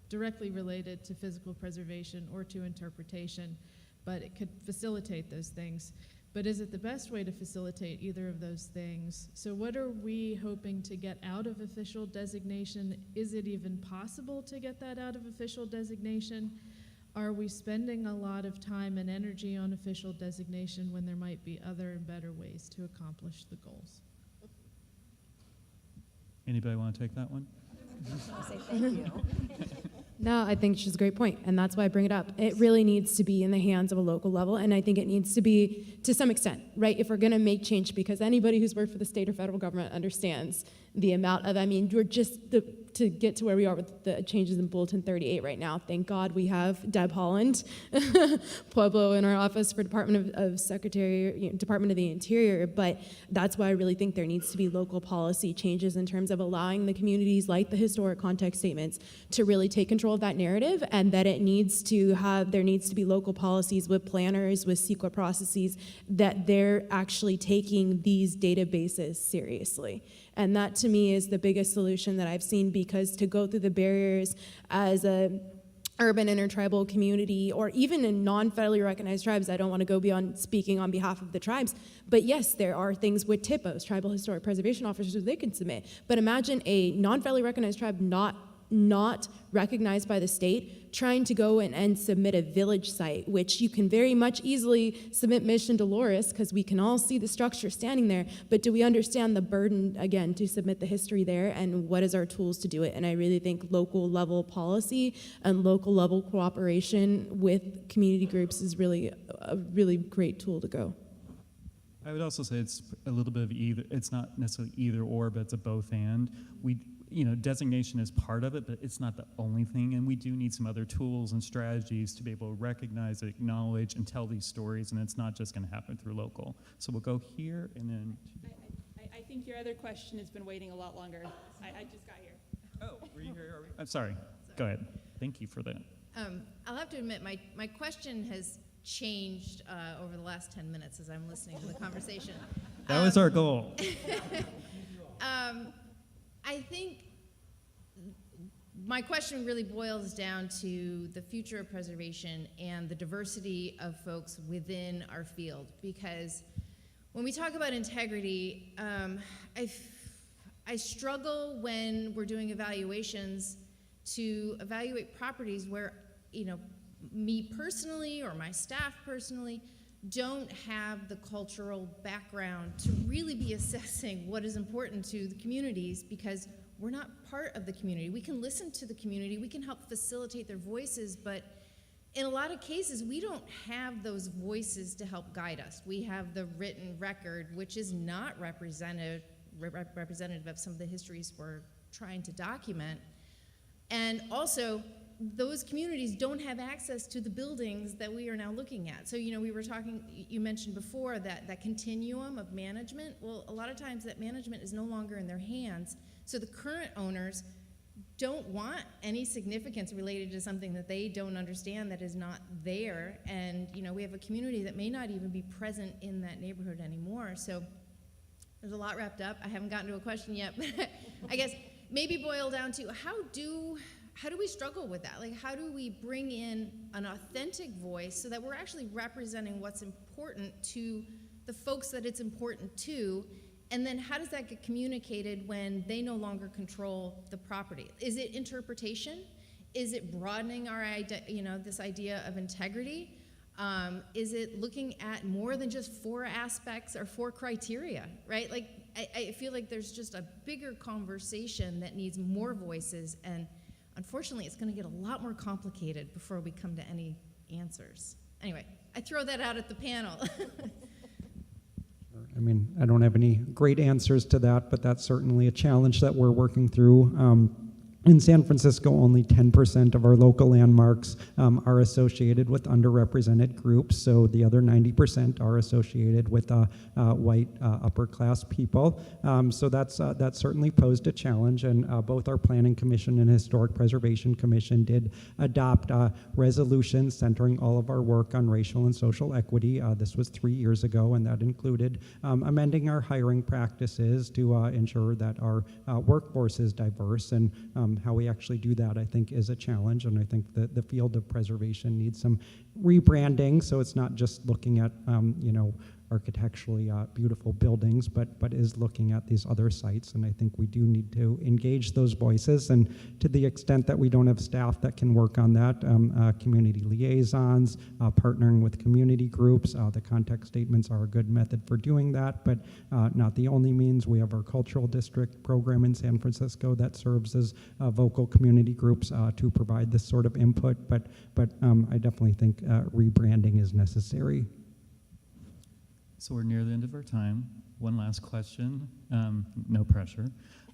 directly related to physical preservation or to interpretation, but it could facilitate those things. But is it the best way to facilitate either of those things? So what are we hoping to get out of official designation? Is it even possible to get that out of official designation? are we spending a lot of time and energy on official designation when there might be other and better ways to accomplish the goals? Anybody want to take that one? No, I think she's a great point, and that's why I bring it up. It really needs to be in the hands of a local level, and I think it needs to be to some extent, right? If we're going to make change, because anybody who's worked for the state or federal government understands the amount of, we're just to get to where we are with the changes in Bulletin 38 right now. Thank God we have Deb Holland, Pueblo in our office for Department of the Interior, but that's why I really think there needs to be local policy changes in terms of allowing the communities like the historic context statements to really take control of that narrative, and that there needs to be local policies with planners, with CEQA processes, that they're actually taking these databases seriously. And that to me is the biggest solution that I've seen, because to go through the barriers as a urban intertribal community, or even in non-federally recognized tribes, I don't want to go beyond speaking on behalf of the tribes, but yes, there are things with THPOs, Tribal Historic Preservation Officers, they can submit. But imagine a non-federally recognized tribe not recognized by the state trying to go and submit a village site, which you can very much easily submit Mission Dolores because we can all see the structure standing there, but do we understand the burden, again, to submit the history there, and what is our tools to do it? And I really think local level policy and local level cooperation with community groups is really a really great tool to go. I would also say it's a little bit of either. It's not necessarily either or, but it's a both and. Designation is part of it, but it's not the only thing, and we do need some other tools and strategies to be able to recognize, acknowledge, and tell these stories, and it's not just going to happen through local. So we'll go here, and then... I think your other question has been waiting a lot longer. I just got here. Oh, were you here? I'm sorry. Go ahead. Thank you for that. I'll have to admit, my question has changed over the last 10 minutes as I'm listening to the conversation. That was our goal. I think my question really boils down to the future of preservation and the diversity of folks within our field. Because when we talk about integrity, I struggle when we're doing evaluations to evaluate properties where, me personally or my staff personally don't have the cultural background to really be assessing what is important to the communities, because we're not part of the community. We can listen to the community, we can help facilitate their voices, but in a lot of cases, we don't have those voices to help guide us. We have the written record, which is not representative of some of the histories we're trying to document. And also, those communities don't have access to the buildings that we are now looking at. So, we were talking, you mentioned before that continuum of management. Well, a lot of times that management is no longer in their hands. So the current owners don't want any significance related to something that they don't understand, that is not there. And, we have a community that may not even be present in that neighborhood anymore. So there's a lot wrapped up. I haven't gotten to a question yet, but I guess maybe boil down to how do we struggle with that? Like, how do we bring in an authentic voice so that we're actually representing what's important to the folks that it's important to? And then how does that get communicated when they no longer control the property? Is it interpretation? Is it broadening our idea, this idea of integrity? Is it looking at more than just 4 aspects or 4 criteria, right? Like, I feel like there's just a bigger conversation that needs more voices, and unfortunately, it's going to get a lot more complicated before we come to any answers. Anyway, I throw that out at the panel. I don't have any great answers to that, but that's certainly a challenge that we're working through. In San Francisco, only 10% of our local landmarks are associated with underrepresented groups, so the other 90% are associated with white upper-class people. So that's certainly posed a challenge, and both our Planning Commission and Historic Preservation Commission did adopt resolutions centering all of our work on racial and social equity. This was 3 years ago, and that included amending our hiring practices to ensure that our workforce is diverse, and how we actually do that, I think, is a challenge, and I think that the field of preservation needs some rebranding, so it's not just looking at, architecturally beautiful buildings, but is looking at these other sites. And I think we do need to engage those voices. And to the extent that we don't have staff that can work on that, community liaisons, partnering with community groups, the context statements are a good method for doing that, but not the only means. We have our cultural district program in San Francisco that serves as vocal community groups to provide this sort of input, but I definitely think rebranding is necessary. So we're near the end of our time. One last question. No pressure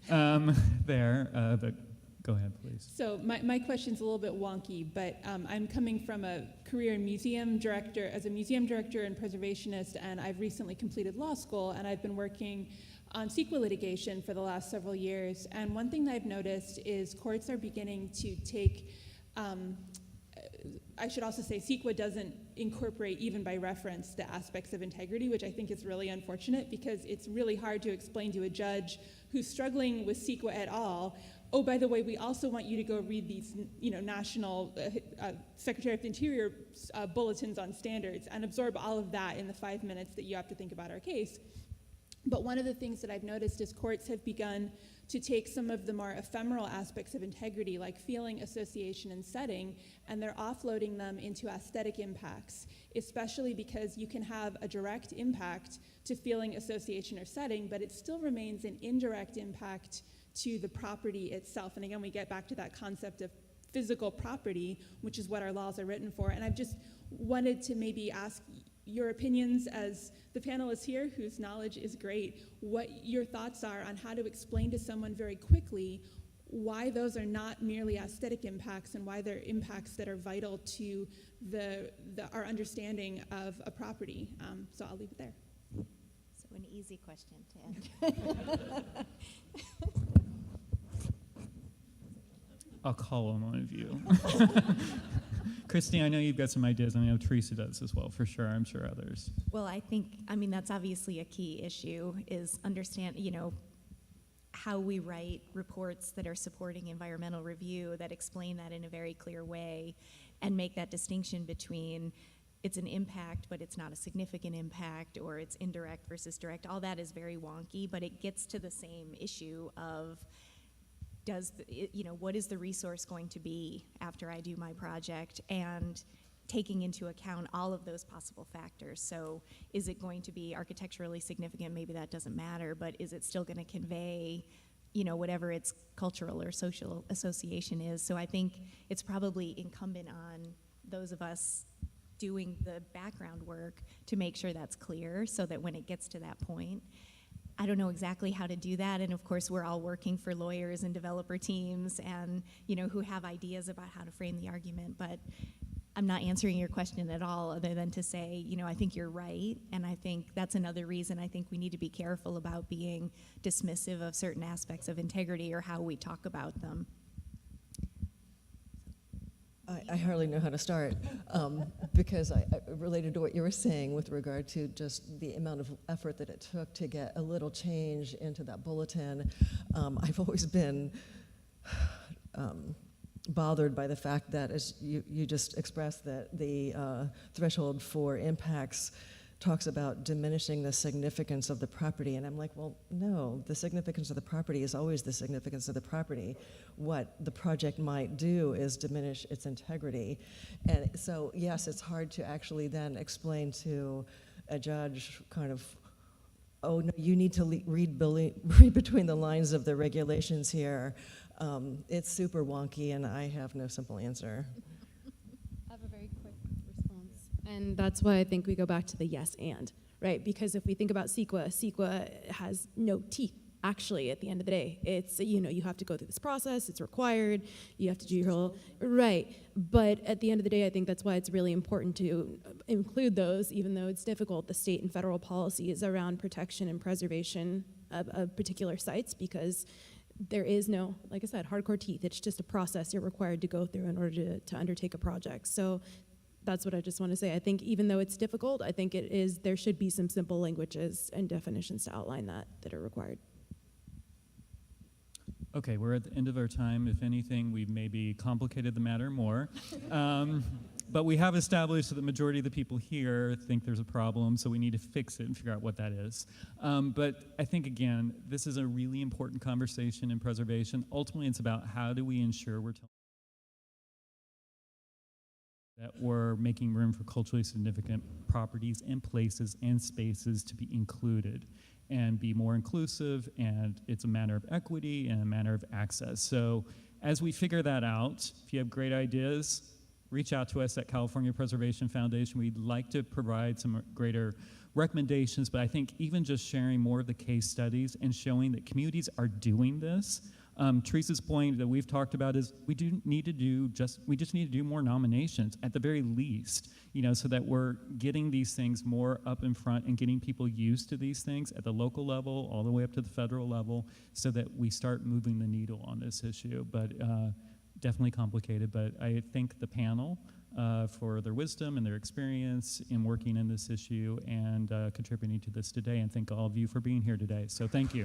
there, but go ahead, please. So my question's a little bit wonky, but I'm coming from a career in museum director, as a museum director and preservationist, and I've recently completed law school, and I've been working on CEQA litigation for the last several years. And one thing that I've noticed is courts are beginning to take, I should also say CEQA doesn't incorporate, even by reference, the aspects of integrity, which I think is really unfortunate, because it's really hard to explain to a judge who's struggling with CEQA at all, oh, by the way, we also want you to go read these, national Secretary of the Interior bulletins on standards and absorb all of that in the 5 minutes that you have to think about our case. But one of the things that I've noticed is courts have begun to take some of the more ephemeral aspects of integrity, like feeling, association, and setting, and they're offloading them into aesthetic impacts, especially because you can have a direct impact to feeling, association, or setting, but it still remains an indirect impact to the property itself. And again, we get back to that concept of physical property, which is what our laws are written for. And I've just wanted to maybe ask your opinions as the panelists here, whose knowledge is great, what your thoughts are on how to explain to someone very quickly why those are not merely aesthetic impacts and why they're impacts that are vital to our understanding of a property. So I'll leave it there. So an easy question to end. I'll call on one of you. Christine, I know you've got some ideas. I know Teresa does as well, for sure. I'm sure others. Well, I mean, that's obviously a key issue, is understand, how we write reports that are supporting environmental review, that explain that in a very clear way, and make that distinction between it's an impact, but it's not a significant impact, or it's indirect versus direct. All that is very wonky, but it gets to the same issue of, what is the resource going to be after I do my project, and taking into account all of those possible factors. So is it going to be architecturally significant? Maybe that doesn't matter, but is it still going to convey, whatever its cultural or social association is? So I think it's probably incumbent on those of us doing the background work to make sure that's clear, so that when it gets to that point, I don't know exactly how to do that, and of course we're all working for lawyers and developer teams and who have ideas about how to frame the argument, but I'm not answering your question at all, other than to say, I think you're right, and I think that's another reason I think we need to be careful about being dismissive of certain aspects of integrity or how we talk about them. I hardly know how to start, because I related to what you were saying with regard to just the amount of effort that it took to get a little change into that bulletin. I've always been bothered by the fact that, as you just expressed, that the threshold for impacts talks about diminishing the significance of the property, and I'm like, well, no, the significance of the property is always the significance of the property. What the project might do is diminish its integrity. And so, yes, it's hard to actually then explain to a judge kind of, oh, no, you need to read between the lines of the regulations here. It's super wonky, and I have no simple answer. I have a very quick response. And that's why I think we go back to the yes and, right? Because if we think about CEQA has no teeth, actually, at the end of the day. It's, you have to go through this process, it's required, you have to do your whole, right. But at the end of the day, I think that's why it's really important to include those, even though it's difficult, the state and federal policies around protection and preservation of particular sites, because there is no, like I said, hardcore teeth. It's just a process you're required to go through in order to undertake a project. So that's what I just want to say. I think even though it's difficult, I think there should be some simple languages and definitions to outline that are required. Okay, we're at the end of our time. If anything, we've maybe complicated the matter more. But we have established that the majority of the people here think there's a problem, so we need to fix it and figure out what that is. But I think, again, this is a really important conversation in preservation. Ultimately, it's about how do we ensure that we're making room for culturally significant properties and places and spaces to be included and be more inclusive, and it's a matter of equity and a matter of access. So as we figure that out, if you have great ideas, reach out to us at California Preservation Foundation. We'd like to provide some greater recommendations, but I think even just sharing more of the case studies and showing that communities are doing this. Teresa's point that we've talked about is we just need to do more nominations at the very least, so that we're getting these things more up in front and getting people used to these things at the local level all the way up to the federal level, so that we start moving the needle on this issue. But definitely complicated, but I thank the panel for their wisdom and their experience in working in this issue and contributing to this today, and thank all of you for being here today. So thank you.